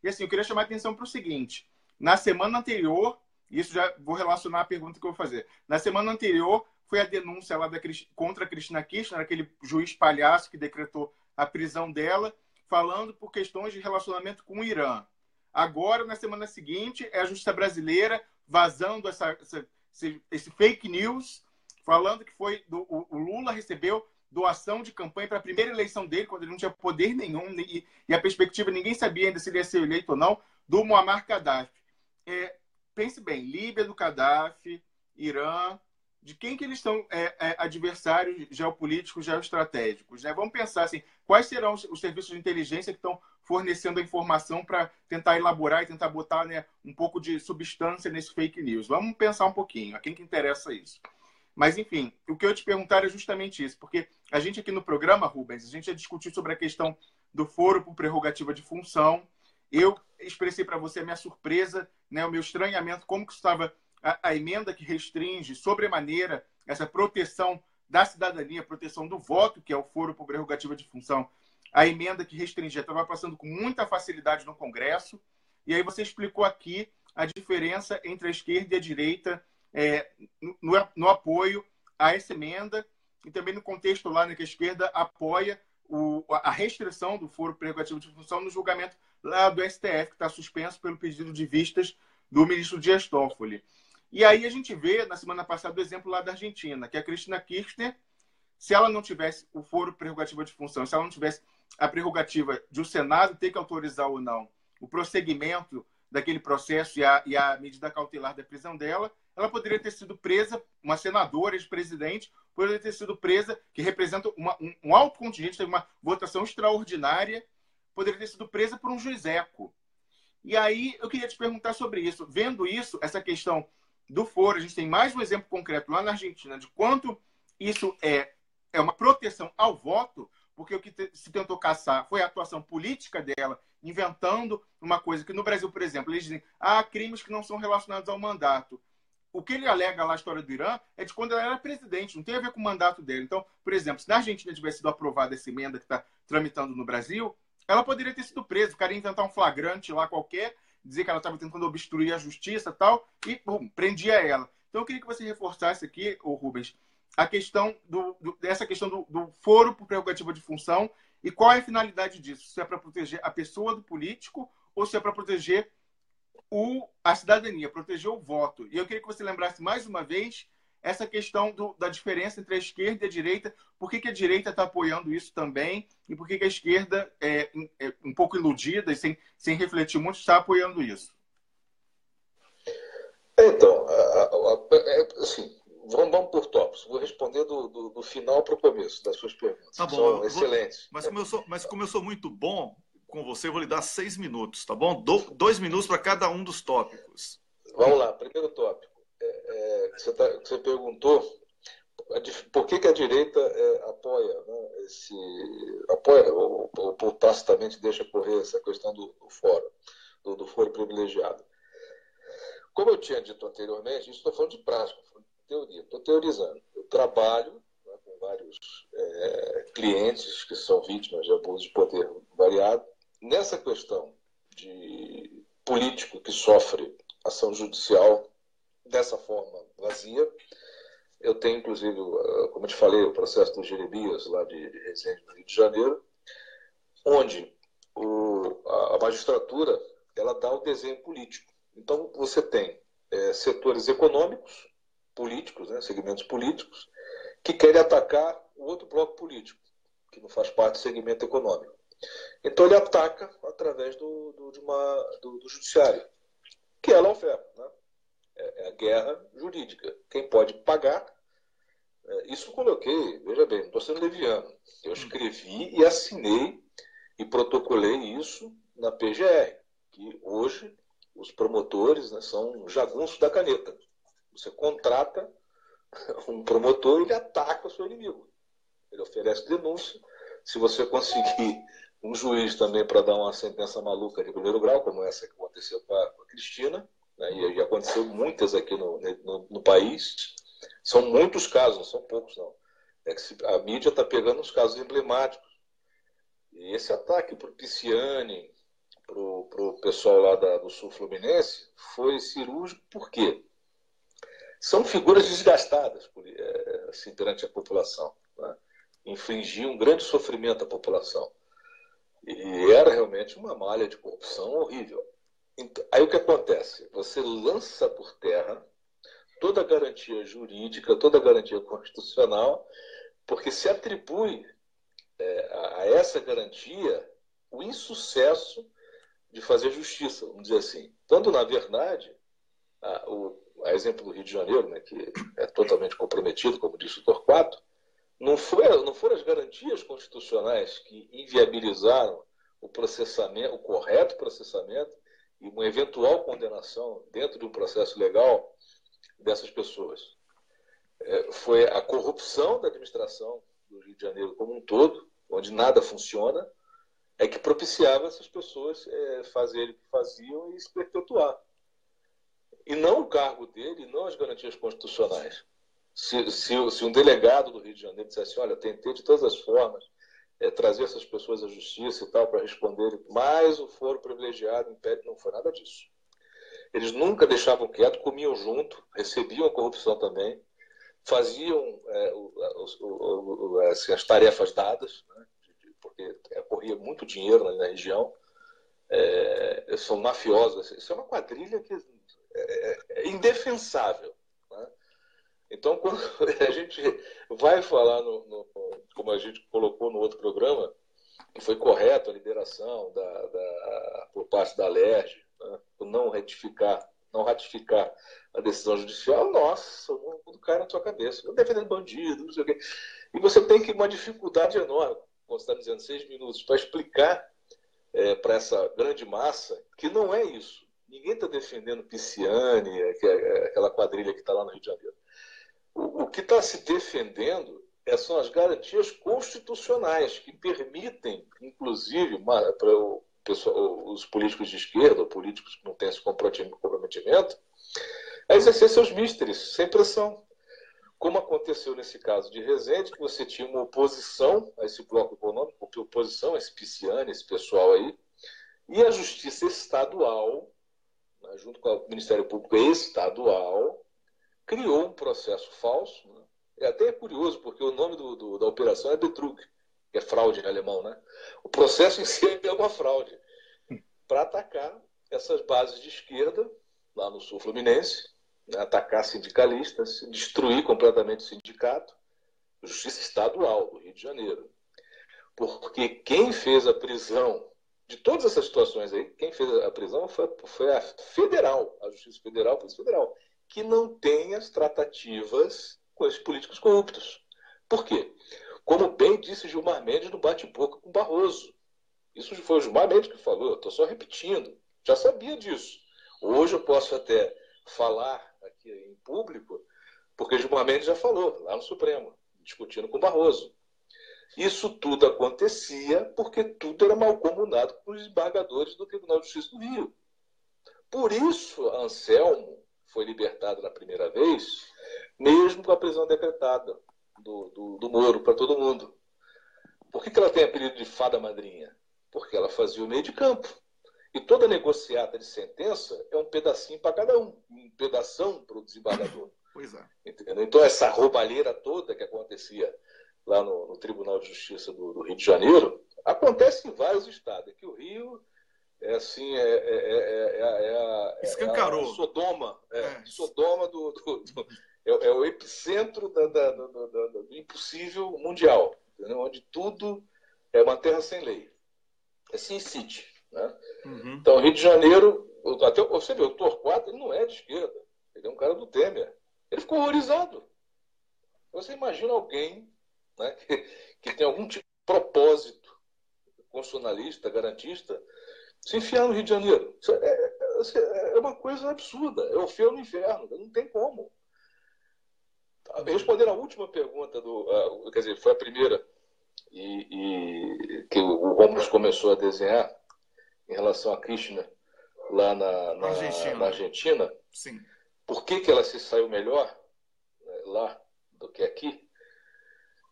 [SPEAKER 2] E assim, eu queria chamar a atenção para o seguinte: na semana anterior, isso já vou relacionar a pergunta que eu vou fazer. Na semana anterior, foi a denúncia lá contra a Cristina Kirchner, aquele juiz palhaço que decretou a prisão dela, falando por questões de relacionamento com o Irã. Agora, na semana seguinte, é a Justiça Brasileira vazando esse fake news, falando que o Lula recebeu doação de campanha para a primeira eleição dele, quando ele não tinha poder nenhum, e a perspectiva, ninguém sabia ainda se ele ia ser eleito ou não, do Muammar Gaddafi. Pense bem, Líbia do Gaddafi, Irã, de quem que eles são adversários geopolíticos, geoestratégicos, né? Vamos pensar assim, quais serão os serviços de inteligência que estão fornecendo a informação para tentar elaborar e tentar botar, né, um pouco de substância nesse fake news. Vamos pensar um pouquinho, a quem que interessa isso. Mas, enfim, o que eu te perguntar é justamente isso, porque a gente aqui no programa, Rubens, a gente já discutiu sobre a questão do foro por prerrogativa de função. Eu expressei para você a minha surpresa, né, o meu estranhamento, como que estava a emenda que restringe sobremaneira essa proteção da cidadania, proteção do voto, que é o foro por prerrogativa de função. A emenda que restringia estava passando com muita facilidade no Congresso. E aí você explicou aqui a diferença entre a esquerda e a direita no apoio a essa emenda e também no contexto lá, né, que a esquerda apoia a restrição do foro prerrogativo de função no julgamento lá do STF, que está suspenso pelo pedido de vistas do ministro Dias Toffoli. E aí a gente vê, na semana passada, o exemplo lá da Argentina, que a Cristina Kirchner, se ela não tivesse o foro prerrogativa de função, se ela não tivesse a prerrogativa de o Senado ter que autorizar ou não o prosseguimento daquele processo e a medida cautelar da prisão dela, ela poderia ter sido presa, uma senadora, ex-presidente, poderia ter sido presa, que representa um alto contingente, teve uma votação extraordinária, poderia ter sido presa por um juizeco. E aí eu queria te perguntar sobre isso. Vendo isso, essa questão do foro, a gente tem mais um exemplo concreto lá na Argentina de quanto isso é uma proteção ao voto, porque o que se tentou caçar foi a atuação política dela, inventando uma coisa que no Brasil, por exemplo, eles dizem crimes que não são relacionados ao mandato. O que ele alega lá, a história do Irã, é de quando ela era presidente, não tem a ver com o mandato dele. Então, por exemplo, se na Argentina tivesse sido aprovada essa emenda que está tramitando no Brasil, ela poderia ter sido presa. O cara ia inventar um flagrante lá qualquer, dizer que ela estava tentando obstruir a justiça e tal, e prendia ela. Então, eu queria que você reforçasse aqui, Rubens, a questão dessa questão do foro por prerrogativa de função e qual é a finalidade disso. Se é para proteger a pessoa do político ou se é para proteger a cidadania, proteger o voto. E eu queria que você lembrasse mais uma vez essa questão da diferença entre a esquerda e a direita, por que a direita está apoiando isso também e por que a esquerda é um pouco iludida e sem refletir muito está apoiando isso.
[SPEAKER 3] Então, assim, vamos por tópicos. Vou responder do final para o começo das suas perguntas.
[SPEAKER 1] Tá bom,
[SPEAKER 3] são excelentes.
[SPEAKER 1] Mas como eu sou muito bom com você, eu vou lhe dar 6 minutos, tá bom? 2 minutos para cada um dos tópicos.
[SPEAKER 3] Vamos lá, primeiro tópico. Você perguntou por que a direita apoia, né, apoia ou tacitamente deixa correr essa questão do foro privilegiado. como eu tinha dito anteriormente, isso estou falando de prática, estou falando de teoria, estou teorizando. Eu trabalho, né, com vários clientes que são vítimas de abuso de poder variado. Nessa questão de político que sofre ação judicial dessa forma vazia, eu tenho, inclusive, como eu te falei, o processo do Jeremias, lá de Resende, no Rio de Janeiro, onde a magistratura ela dá o desenho político. Então, você tem setores econômicos, políticos, né, segmentos políticos, que querem atacar o outro bloco político, que não faz parte do segmento econômico. Então, ele ataca através do judiciário, que é a lawfare, né? É a guerra jurídica. Quem pode pagar, isso eu coloquei, veja bem, não estou sendo leviano. Eu escrevi e assinei e protocolei isso na PGR, que hoje os promotores, né, são jagunços da caneta. Você contrata um promotor e ele ataca o seu inimigo. Ele oferece denúncia. Se você conseguir um juiz também para dar uma sentença maluca de primeiro grau, como essa que aconteceu com a Cristina, né, e aconteceu muitas aqui no país, são muitos casos, não são poucos não. É que a mídia está pegando os casos emblemáticos. E esse ataque para o Pisciani, para o pessoal lá do Sul Fluminense, foi cirúrgico. Por quê? São figuras desgastadas assim, perante a população, né? Infligiam um grande sofrimento à população. E era realmente uma malha de corrupção horrível. Então, aí o que acontece? Você lança por terra toda a garantia jurídica, toda a garantia constitucional, porque se atribui a essa garantia o insucesso de fazer justiça, vamos dizer assim. Quando, na verdade, a exemplo do Rio de Janeiro, né, que é totalmente comprometido, como disse o Torquato, não foram as garantias constitucionais que inviabilizaram o processamento, o correto processamento e uma eventual condenação dentro de um processo legal dessas pessoas. Foi a corrupção da administração do Rio de Janeiro como um todo, onde nada funciona, é que propiciava essas pessoas fazerem o que faziam e se perpetuar. E não o cargo dele, não as garantias constitucionais. Se um delegado do Rio de Janeiro dissesse, olha, tentei de todas as formas trazer essas pessoas à justiça e tal para responderem, mas o foro privilegiado impede, não foi nada disso. Eles nunca deixavam quieto, comiam junto, recebiam a corrupção também, faziam as tarefas dadas, né, porque corria muito dinheiro na região, são mafiosos. Isso é uma quadrilha que é indefensável. Né? Então, quando a gente vai falar, como a gente colocou no outro programa, que foi correto a liberação por parte da Alerj, né, por não ratificar a decisão judicial, nossa, o mundo cai na sua cabeça. Defendendo bandido, não sei o quê. E você tem uma dificuldade enorme, como você está dizendo, 6 minutos, para explicar para essa grande massa que não é isso. Ninguém está defendendo Pisciani, aquela quadrilha que está lá no Rio de Janeiro. O que está se defendendo são as garantias constitucionais que permitem, inclusive, para os políticos de esquerda, ou políticos que não têm esse comprometimento, a exercer seus místeres, sem pressão. Como aconteceu nesse caso de Resende, que você tinha uma oposição a esse bloco econômico, oposição a esse Pisciani, esse pessoal aí, e a Justiça Estadual, né, junto com o Ministério Público Estadual, criou um processo falso. Né? Até curioso, porque o nome da operação é Betrug, que é fraude em alemão. Né? O processo em si é uma fraude, para atacar essas bases de esquerda, lá no Sul Fluminense, né? Atacar sindicalistas, destruir completamente o sindicato, Justiça Estadual do Rio de Janeiro. Porque quem fez a prisão de todas essas situações aí, quem fez a prisão foi a Federal, a Justiça Federal, a Polícia Federal, que não tem as tratativas com esses políticos corruptos. Por quê? Como bem disse Gilmar Mendes no bate-boca com Barroso. Isso foi o Gilmar Mendes que falou, eu estou só repetindo. Já sabia disso. Hoje eu posso até falar aqui em público, porque Gilmar Mendes já falou, lá no Supremo, discutindo com Barroso. Isso tudo acontecia porque tudo era malcomunado com os embargadores do Tribunal de Justiça do Rio. Por isso, Anselmo, foi libertado na primeira vez, mesmo com a prisão decretada do Moro para todo mundo. Por que ela tem apelido de fada madrinha? Porque ela fazia o meio de campo. E toda negociata de sentença é um pedacinho para cada um pedação para o desembargador.
[SPEAKER 1] Pois é.
[SPEAKER 3] Entendeu? Então, essa roubalheira toda que acontecia lá no Tribunal de Justiça do Rio de Janeiro acontece em vários estados. Aqui o Rio é assim,
[SPEAKER 1] escancarou.
[SPEAKER 3] É a Sodoma. Sodoma é o epicentro do impossível mundial, entendeu? Onde tudo é uma terra sem lei. É Sin City, né?
[SPEAKER 1] Uhum.
[SPEAKER 3] Então, Rio de Janeiro, até você vê, o Torquato, ele não é de esquerda, ele é um cara do Temer. Ele ficou horrorizado. Você imagina alguém, né, que tem algum tipo de propósito constitucionalista, garantista, se enfiar no Rio de Janeiro. Isso é uma coisa absurda, é o feu no inferno, não tem como. Respondendo a última pergunta, quer dizer, foi a primeira e que o Rômulo começou a desenhar em relação a Kirchner lá na Argentina.
[SPEAKER 1] Sim.
[SPEAKER 3] Por que ela se saiu melhor, né, lá do que aqui?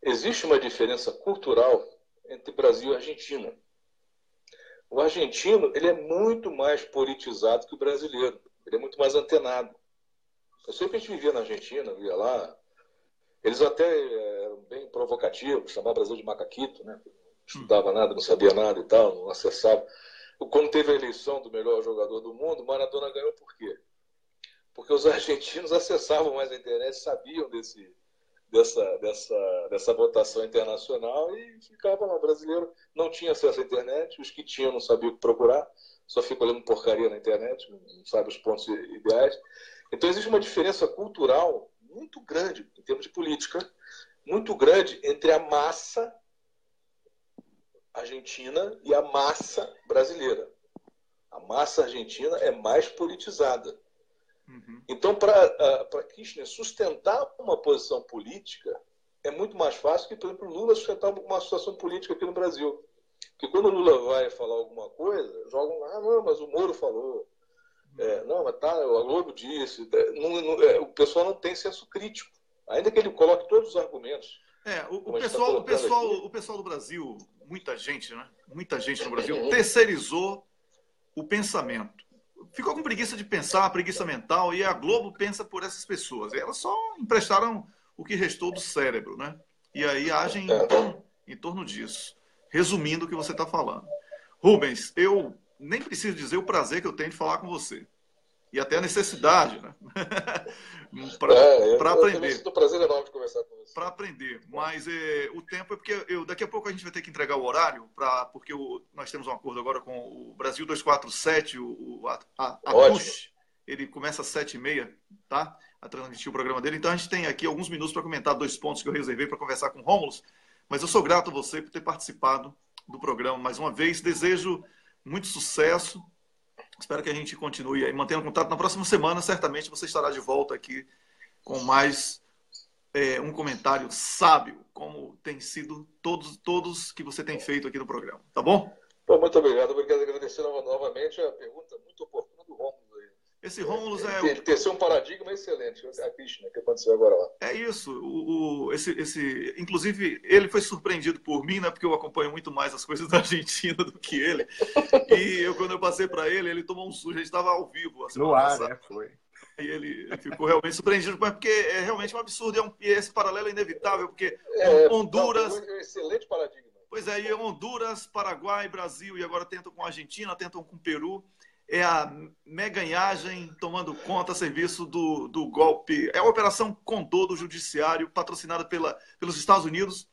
[SPEAKER 3] Existe uma diferença cultural entre Brasil e Argentina. O argentino, ele é muito mais politizado que o brasileiro. Ele é muito mais antenado. Eu sei que a gente vivia na Argentina, via lá. Eles até eram bem provocativos, chamavam o Brasil de macaquito, né? Não estudava nada, não sabia nada e tal, não acessava. Quando teve a eleição do melhor jogador do mundo, Maradona ganhou por quê? Porque os argentinos acessavam mais a internet, sabiam dessa votação internacional e ficavam lá. O brasileiro não tinha acesso à internet, os que tinham não sabiam o que procurar, só fica olhando porcaria na internet, não sabe os pontos ideais. Então existe uma diferença cultural muito grande, em termos de política, muito grande entre a massa argentina e a massa brasileira. A massa argentina é mais politizada.
[SPEAKER 1] Uhum.
[SPEAKER 3] Então, para Kirchner sustentar uma posição política é muito mais fácil que, por exemplo, Lula sustentar uma situação política aqui no Brasil. Porque quando o Lula vai falar alguma coisa, jogam lá, não, mas o Moro falou. Não, mas tá, a Globo disse. O pessoal não tem senso crítico. Ainda que ele coloque todos os argumentos.
[SPEAKER 1] O pessoal do Brasil, muita gente, né? Muita gente no Brasil terceirizou o pensamento. Ficou com preguiça de pensar, preguiça mental, e a Globo pensa por essas pessoas. E elas só emprestaram o que restou do cérebro, né? E aí agem em torno disso. Resumindo o que você está falando. Rubens, eu nem preciso dizer o prazer que eu tenho de falar com você. E até a necessidade, né? Para aprender.
[SPEAKER 3] Eu prazer enorme de conversar com você.
[SPEAKER 1] Para aprender. Mas o tempo é porque daqui a pouco a gente vai ter que entregar o horário, porque nós temos um acordo agora com o Brasil 247, a Push, ele começa às 7h30, tá? A transmitir o programa dele. Então a gente tem aqui alguns minutos para comentar 2 pontos que eu reservei para conversar com o Rômulo. Mas eu sou grato a você por ter participado do programa mais uma vez. Desejo muito sucesso. Espero que a gente continue aí mantendo contato. Na próxima semana, certamente, você estará de volta aqui com mais um comentário sábio, como tem sido todos que você tem feito aqui no programa. Tá bom?
[SPEAKER 3] Bom, muito obrigado. Obrigado, agradecer novamente a pergunta muito oportuna do Rômulo.
[SPEAKER 1] Esse Rômulo
[SPEAKER 3] Ele teceu um paradigma excelente, a Kirchner, que aconteceu agora lá.
[SPEAKER 1] É isso. Inclusive, ele foi surpreendido por mim, né? Porque eu acompanho muito mais as coisas da Argentina do que ele. E quando eu passei para ele tomou um susto. A gente estava ao vivo.
[SPEAKER 2] No ar, né? Foi.
[SPEAKER 1] E ele ficou realmente surpreendido, porque é realmente um absurdo. E esse paralelo é inevitável, porque Honduras...
[SPEAKER 3] É um excelente paradigma.
[SPEAKER 1] Pois é, e Honduras, Paraguai, Brasil, e agora tentam com a Argentina, tentam com o Peru. É a meganhagem tomando conta a serviço do golpe. É a Operação Condor do Judiciário, patrocinada pelos Estados Unidos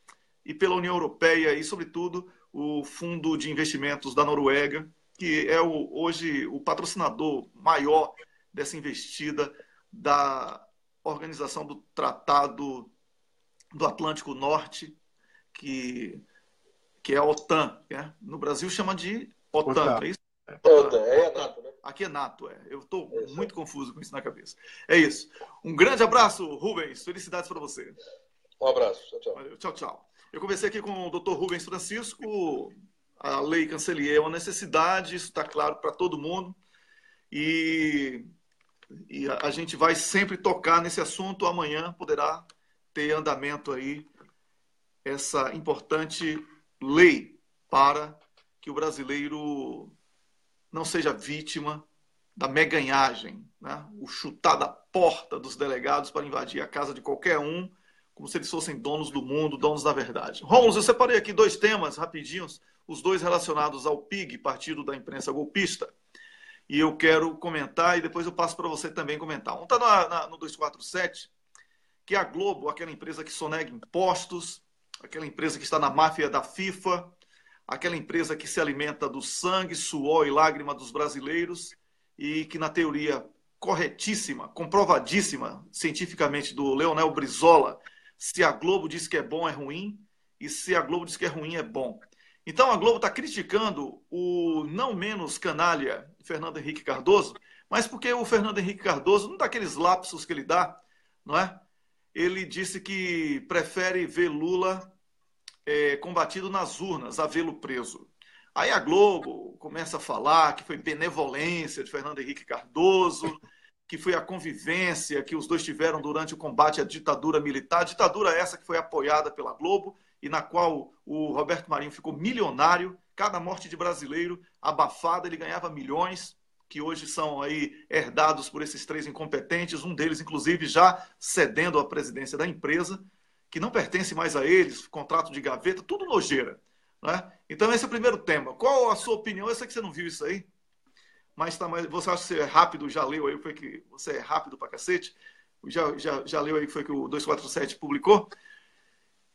[SPEAKER 1] e pela União Europeia e, sobretudo, o Fundo de Investimentos da Noruega, que é hoje o patrocinador maior dessa investida da Organização do Tratado do Atlântico Norte, que é a OTAN. Né? No Brasil chama de OTAN, é isso?
[SPEAKER 3] É a NATO, né?
[SPEAKER 1] Aqui é NATO, Eu estou muito confuso com isso na cabeça. É isso. Um grande abraço, Rubens. Felicidades para você.
[SPEAKER 3] Um abraço. Tchau, tchau.
[SPEAKER 1] Valeu, tchau, tchau. Eu conversei aqui com o Dr. Rubens Francisco. A lei Cancelier é uma necessidade, isso está claro para todo mundo. E E a gente vai sempre tocar nesse assunto. Amanhã poderá ter andamento aí essa importante lei para que o brasileiro não seja vítima da meganhagem, né? O chutar da porta dos delegados para invadir a casa de qualquer um, como se eles fossem donos do mundo, donos da verdade. Rômulo, eu separei aqui 2 temas rapidinhos, os 2 relacionados ao PIG, Partido da Imprensa Golpista, e eu quero comentar e depois eu passo para você também comentar. Um está no 247, que é a Globo, aquela empresa que sonega impostos, aquela empresa que está na máfia da FIFA, aquela empresa que se alimenta do sangue, suor e lágrima dos brasileiros e que, na teoria corretíssima, comprovadíssima cientificamente do Leonel Brizola, se a Globo diz que é bom, é ruim, e se a Globo diz que é ruim, é bom. Então a Globo está criticando o não menos canalha Fernando Henrique Cardoso, mas porque o Fernando Henrique Cardoso, não daqueles lapsos que ele dá, não é? Ele disse que prefere ver Lula combatido nas urnas a vê-lo preso. Aí a Globo começa a falar que foi benevolência de Fernando Henrique Cardoso, que foi a convivência que os dois tiveram durante o combate à ditadura militar, ditadura essa que foi apoiada pela Globo e na qual o Roberto Marinho ficou milionário, cada morte de brasileiro abafada, ele ganhava milhões, que hoje são aí herdados por esses 3 incompetentes, um deles, inclusive, já cedendo a presidência da empresa, que não pertence mais a eles, contrato de gaveta, tudo nojeira. Né? Então, esse é o primeiro tema. Qual a sua opinião? Eu sei que você não viu isso aí, mas você acha que você é rápido, já leu aí, foi que você é rápido pra cacete, já leu aí que foi que o 247 publicou?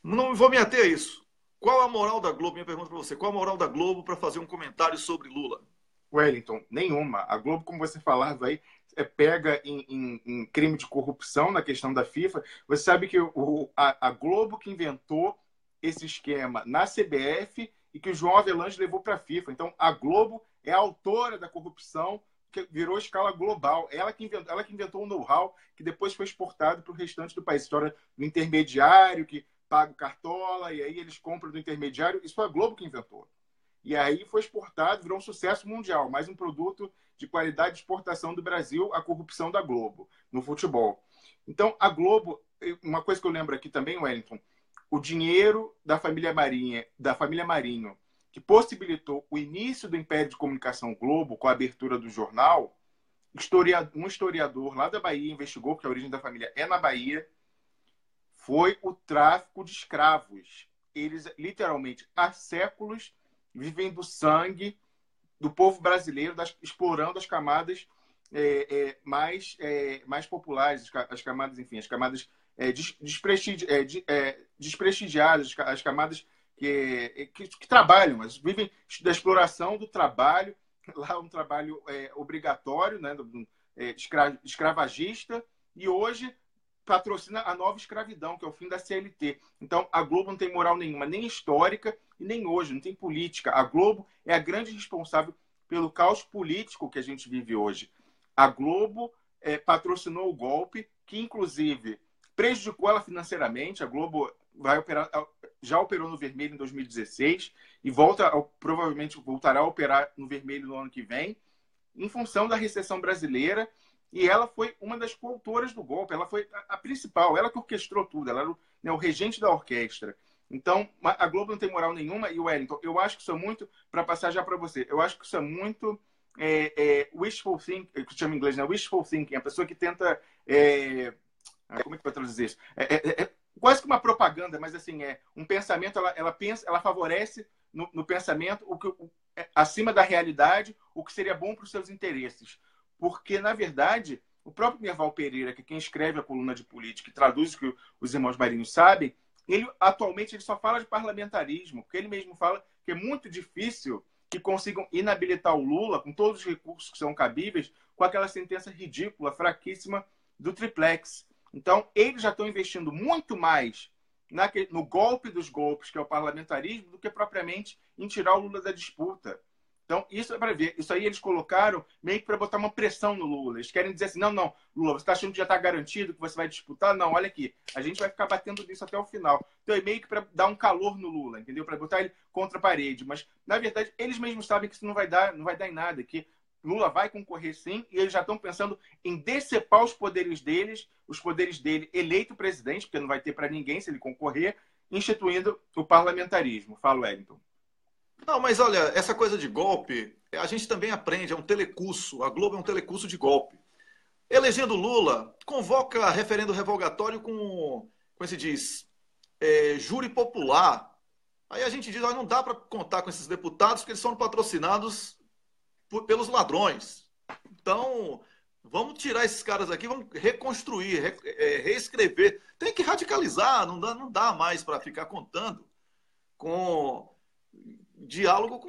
[SPEAKER 1] Não vou me ater a isso. Qual a moral da Globo? Minha pergunta para você. Qual a moral da Globo para fazer um comentário sobre Lula?
[SPEAKER 2] Wellington, nenhuma. A Globo, como você falava aí, pega em crime de corrupção na questão da FIFA. Você sabe que a Globo que inventou esse esquema na CBF e que o João Avelange levou para a FIFA. Então, a Globo é a autora da corrupção que virou escala global. Ela que inventou o know-how que depois foi exportado para o restante do país. A história do intermediário que paga o cartola e aí eles compram do intermediário. Isso foi a Globo que inventou. E aí foi exportado, virou um sucesso mundial. Mais um produto de qualidade de exportação do Brasil, a corrupção da Globo no futebol. Então, a Globo, uma coisa que eu lembro aqui também, Wellington, o dinheiro da família Marinho, que possibilitou o início do Império de Comunicação Globo com a abertura do jornal, um historiador lá da Bahia investigou, porque a origem da família é na Bahia, foi o tráfico de escravos. Eles, literalmente, há séculos, vivem do sangue do povo brasileiro, explorando as camadas mais populares, as camadas, enfim, as camadas desprestigiadas, as camadas que trabalham, mas vivem da exploração do trabalho, lá um trabalho obrigatório, né, escravagista, e hoje patrocina a nova escravidão, que é o fim da CLT. Então, a Globo não tem moral nenhuma, nem histórica e nem hoje, não tem política. A Globo é a grande responsável pelo caos político que a gente vive hoje. A Globo patrocinou o golpe, que inclusive prejudicou ela financeiramente. A Globo já operou no vermelho em 2016 e provavelmente voltará a operar no vermelho no ano que vem, em função da recessão brasileira. E ela foi uma das coautoras do golpe, ela foi a principal, ela que orquestrou tudo, ela era o regente da orquestra. Então, a Globo não tem moral nenhuma. E, Wellington, eu acho que isso é muito, para passar já para você, eu acho que isso é muito wishful thinking, que chama em inglês, né? Wishful thinking, a pessoa que tenta... como é que vai traduzir isso? Quase que uma propaganda, mas assim, um pensamento, ela favorece no pensamento acima da realidade o que seria bom para os seus interesses. Porque, na verdade, o próprio Merval Pereira, que é quem escreve a coluna de política e traduz o que os irmãos Marinhos sabem, atualmente ele só fala de parlamentarismo, porque ele mesmo fala que é muito difícil que consigam inabilitar o Lula com todos os recursos que são cabíveis com aquela sentença ridícula, fraquíssima do triplex. Então, eles já estão investindo muito mais no golpe dos golpes, que é o parlamentarismo, do que propriamente em tirar o Lula da disputa. Então, isso é para ver. Isso aí eles colocaram meio que para botar uma pressão no Lula. Eles querem dizer assim, não, Lula, você está achando que já está garantido que você vai disputar? Não, olha aqui, a gente vai ficar batendo nisso até o final. Então, é meio que para dar um calor no Lula, entendeu? Para botar ele contra a parede. Mas, na verdade, eles mesmos sabem que isso não vai dar em nada, que Lula vai concorrer sim, e eles já estão pensando em decepar os poderes dele eleito presidente, porque não vai ter para ninguém se ele concorrer, instituindo o parlamentarismo. Fala, Wellington.
[SPEAKER 1] Não, mas olha, essa coisa de golpe, a gente também aprende, é um telecurso. A Globo é um telecurso de golpe. Elegendo Lula, convoca referendo revogatório com esse diz, júri popular. Aí a gente diz, não dá para contar com esses deputados porque eles são patrocinados pelos ladrões. Então, vamos tirar esses caras aqui, vamos reconstruir, reescrever. Tem que radicalizar, não dá mais para ficar contando com diálogo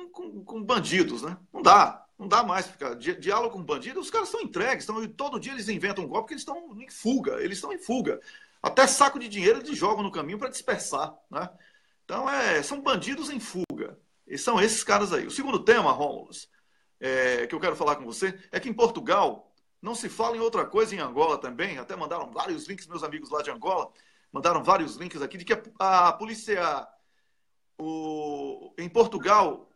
[SPEAKER 1] com bandidos, né? Não dá mais ficar. Diálogo com bandidos, os caras estão entregues, todo dia eles inventam um golpe porque eles estão em fuga. Até saco de dinheiro eles jogam no caminho para dispersar, né? Então, são bandidos em fuga. E são esses caras aí. O segundo tema, Rômulo, que eu quero falar com você, é que em Portugal não se fala em outra coisa, em Angola também, até mandaram vários links, meus amigos lá de Angola, mandaram vários links aqui, de que a polícia, em Portugal,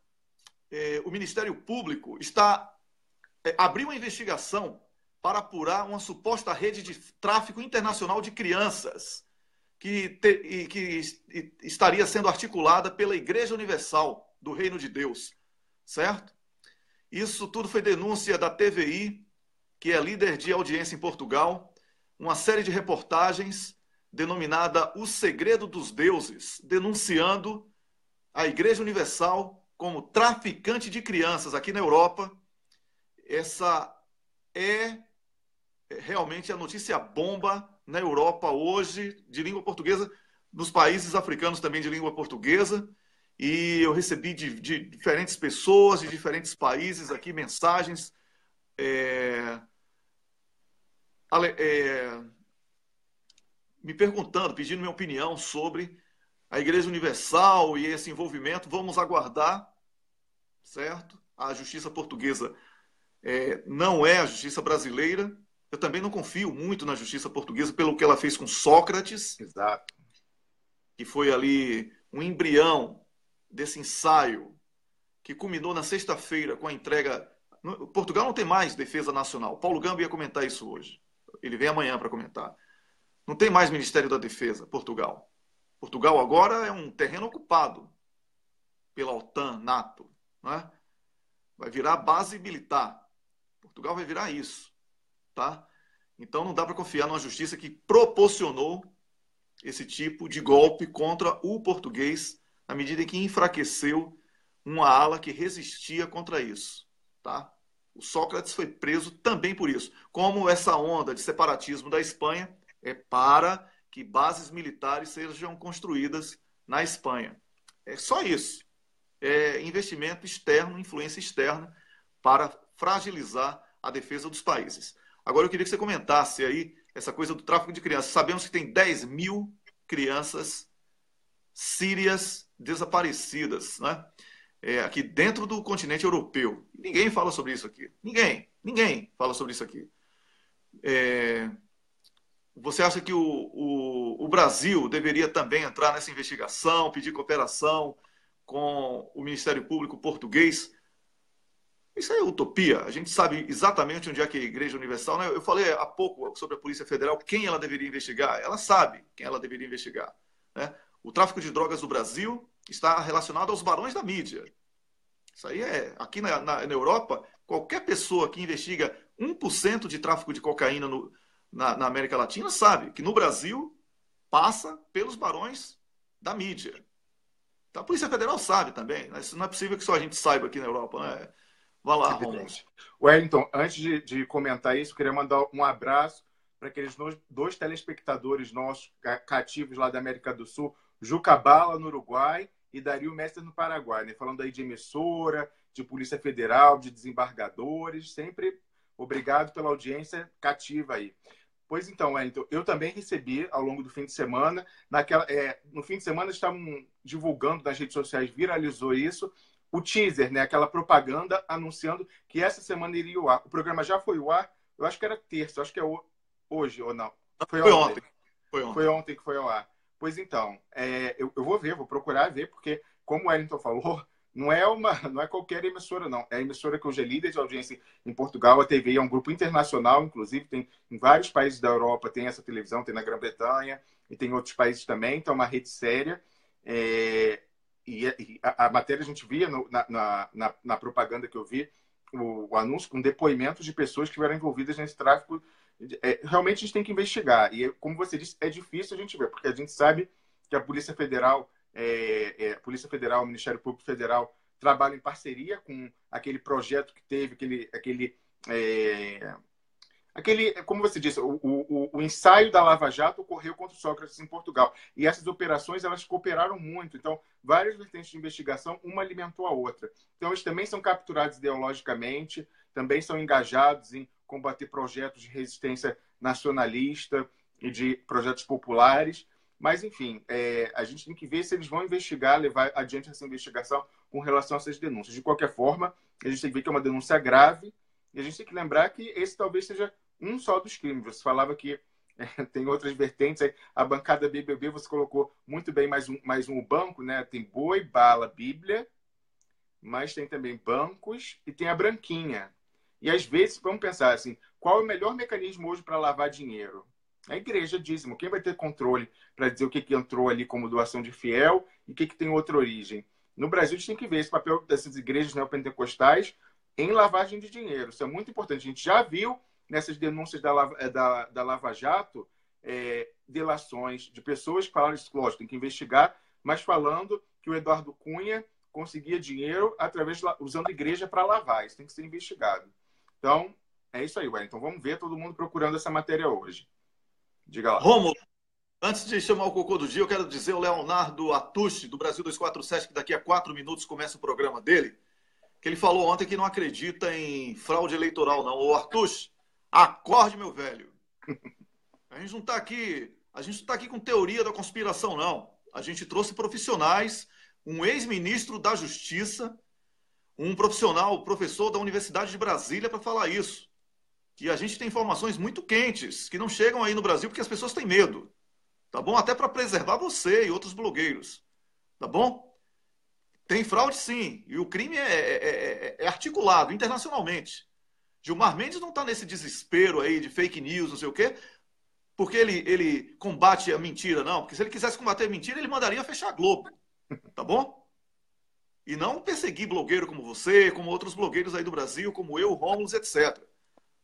[SPEAKER 1] o Ministério Público abriu uma investigação para apurar uma suposta rede de tráfico internacional de crianças que estaria sendo articulada pela Igreja Universal do Reino de Deus, certo? Isso tudo foi denúncia da TVI, que é líder de audiência em Portugal, uma série de reportagens denominada O Segredo dos Deuses, denunciando a Igreja Universal como traficante de crianças aqui na Europa. Essa é realmente a notícia bomba na Europa hoje, de língua portuguesa, nos países africanos também de língua portuguesa. E eu recebi de diferentes pessoas, de diferentes países aqui, mensagens me perguntando, pedindo minha opinião sobre a Igreja Universal e esse envolvimento. Vamos aguardar, certo? A justiça portuguesa não é a justiça brasileira. Eu também não confio muito na justiça portuguesa pelo que ela fez com Sócrates.
[SPEAKER 2] Exato.
[SPEAKER 1] Que foi ali um embrião desse ensaio que culminou na sexta-feira com a entrega. Portugal não tem mais defesa nacional. Paulo Gamba ia comentar isso hoje. Ele vem amanhã para comentar. Não tem mais Ministério da Defesa, Portugal. Portugal agora é um terreno ocupado pela OTAN, NATO, né? Vai virar base militar. Portugal vai virar isso. Tá? Então não dá para confiar numa justiça que proporcionou esse tipo de golpe contra o português, na medida em que enfraqueceu uma ala que resistia contra isso. Tá? O Sócrates foi preso também por isso. Como essa onda de separatismo da Espanha é para que bases militares sejam construídas na Espanha. É só isso. É investimento externo, influência externa para fragilizar a defesa dos países. Agora eu queria que você comentasse aí essa coisa do tráfico de crianças. Sabemos que tem 10 mil crianças sírias desaparecidas, né? Aqui dentro do continente europeu. Ninguém fala sobre isso aqui. Ninguém fala sobre isso aqui. Você acha que o Brasil deveria também entrar nessa investigação, pedir cooperação com o Ministério Público português? Isso é utopia. A gente sabe exatamente onde é que é a Igreja Universal, né? Eu falei há pouco sobre a Polícia Federal, quem ela deveria investigar. Ela sabe quem ela deveria investigar, né? O tráfico de drogas do Brasil está relacionado aos barões da mídia. Isso aí aqui na Europa, qualquer pessoa que investiga 1% de tráfico de cocaína na América Latina sabe que no Brasil passa pelos barões da mídia. Então, a Polícia Federal sabe também, né? Isso não é possível que só a gente saiba aqui na Europa, né? Vai lá, Romulo.
[SPEAKER 2] Wellington, antes de comentar isso, eu queria mandar um abraço para aqueles dois telespectadores nossos cativos lá da América do Sul, Juca Bala, no Uruguai, e Dario Mestre, no Paraguai, né? Falando aí de emissora, de Polícia Federal, de desembargadores. Sempre obrigado pela audiência cativa aí. Pois então, Wellington, eu também recebi ao longo do fim de semana, no fim de semana estavam divulgando nas redes sociais, viralizou isso, o teaser, né? Aquela propaganda anunciando que essa semana iria ao ar. O programa já foi ao ar, eu acho que era terça, acho que é hoje ou não.
[SPEAKER 1] Foi ontem.
[SPEAKER 2] Foi ontem que foi ao ar. Pois então, eu vou procurar ver, porque, como o Wellington falou, não é qualquer emissora, não. É a emissora que hoje é líder de audiência em Portugal. A TVI é um grupo internacional, inclusive, tem em vários países da Europa, tem essa televisão, tem na Grã-Bretanha e tem em outros países também, então é uma rede séria. E a matéria a gente via na propaganda que eu vi, o anúncio com depoimentos de pessoas que estiveram envolvidas nesse tráfico. Realmente a gente tem que investigar. E, como você disse, é difícil a gente ver, porque a gente sabe que a Polícia Federal, o Ministério Público Federal, trabalha em parceria com aquele projeto que teve, como você disse, o ensaio da Lava Jato ocorreu contra o Sócrates em Portugal. E essas operações, elas cooperaram muito. Então, várias vertentes de investigação, uma alimentou a outra. Então, eles também são capturados ideologicamente, também são engajados em combater projetos de resistência nacionalista e de projetos populares. Mas, enfim, a gente tem que ver se eles vão investigar, levar adiante essa investigação com relação a essas denúncias. De qualquer forma, a gente tem que ver que é uma denúncia grave e a gente tem que lembrar que esse talvez seja um só dos crimes. Você falava que tem outras vertentes. Aí, a bancada BBB, você colocou muito bem mais um banco, né? Tem boi, bala, Bíblia, mas tem também bancos e tem a branquinha. E, às vezes, vamos pensar assim, qual é o melhor mecanismo hoje para lavar dinheiro? A igreja, dízimo. Quem vai ter controle para dizer o que entrou ali como doação de fiel e o que tem outra origem? No Brasil, a gente tem que ver esse papel dessas igrejas neopentecostais em lavagem de dinheiro. Isso é muito importante. A gente já viu nessas denúncias da Lava Jato delações de pessoas que falaram isso, lógico, tem que investigar, mas falando que o Eduardo Cunha conseguia dinheiro usando igreja para lavar. Isso tem que ser investigado. Então, é isso aí, Wellington. Vamos ver todo mundo procurando essa matéria hoje. Diga lá.
[SPEAKER 1] Rômulo, antes de chamar o cocô do dia, eu quero dizer ao Leonardo Atushi, do Brasil 247, que daqui a 4 minutos começa o programa dele, que ele falou ontem que não acredita em fraude eleitoral, não. Ô, Atushi, acorde, meu velho. A gente não está aqui com teoria da conspiração, não. A gente trouxe profissionais, um ex-ministro da Justiça, um professor da Universidade de Brasília para falar isso. Que a gente tem informações muito quentes, que não chegam aí no Brasil porque as pessoas têm medo. Tá bom? Até para preservar você e outros blogueiros. Tá bom? Tem fraude, sim. E o crime é articulado internacionalmente. Gilmar Mendes não está nesse desespero aí de fake news, não sei o quê, porque ele combate a mentira, não. Porque se ele quisesse combater a mentira, ele mandaria fechar a Globo. Tá bom? E não perseguir blogueiro como você, como outros blogueiros aí do Brasil, como eu, Rômulo, etc.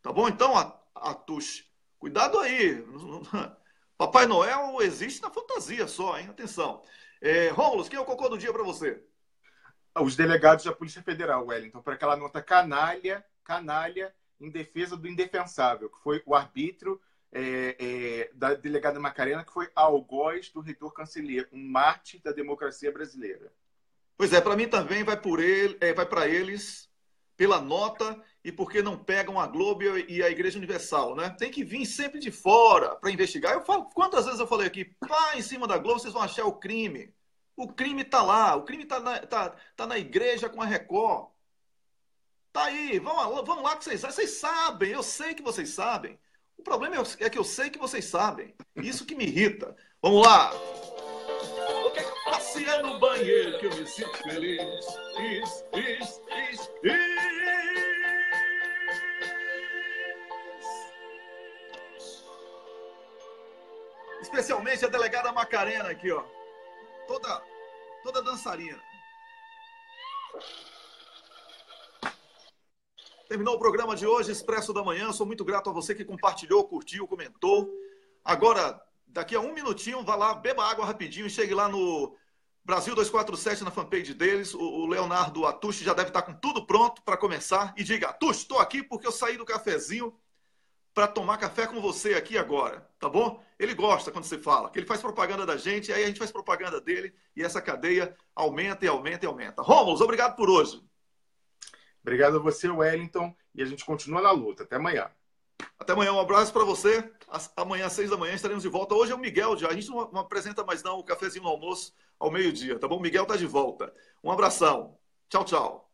[SPEAKER 1] Tá bom? Então, Atushi, cuidado aí. Papai Noel existe na fantasia só, hein? Atenção. Rômulo, quem é o cocô do dia para você?
[SPEAKER 2] Os delegados da Polícia Federal, Wellington, para aquela nota canalha em defesa do indefensável, que foi o arbítrio da delegada Macarena, que foi algoz do reitor Cancellier, um mártir da democracia brasileira.
[SPEAKER 1] Pois é, para mim também vai para eles, pela nota e porque não pegam a Globo e a Igreja Universal, né? Tem que vir sempre de fora para investigar. Eu falo, quantas vezes eu falei aqui, pá, em cima da Globo vocês vão achar o crime. O crime está lá, o crime tá na igreja com a Record. Tá aí, vamos lá que vocês sabem, eu sei que vocês sabem. O problema é que eu sei que vocês sabem. Isso que me irrita. Vamos lá. O que eu passei no banheiro que eu me sinto feliz. Especialmente a delegada Macarena aqui, ó. Toda dançarina. Terminou o programa de hoje, Expresso da Manhã. Sou muito grato a você que compartilhou, curtiu, comentou. Agora, daqui a 1 minutinho, vá lá, beba água rapidinho e chegue lá no Brasil 247 na fanpage deles. O Leonardo Atushi já deve estar com tudo pronto para começar. E diga, Atushi, estou aqui porque eu saí do cafezinho para tomar café com você aqui agora, tá bom? Ele gosta quando você fala, que ele faz propaganda da gente, aí a gente faz propaganda dele e essa cadeia aumenta e aumenta e aumenta. Rômulo, obrigado por hoje.
[SPEAKER 2] Obrigado a você, Wellington, e a gente continua na luta. Até amanhã.
[SPEAKER 1] Até amanhã, um abraço para você. Amanhã, às 6 da manhã, estaremos de volta. Hoje é o Miguel já. A gente não apresenta mais não o cafezinho no almoço ao meio-dia, tá bom? O Miguel tá de volta. Um abração. Tchau, tchau.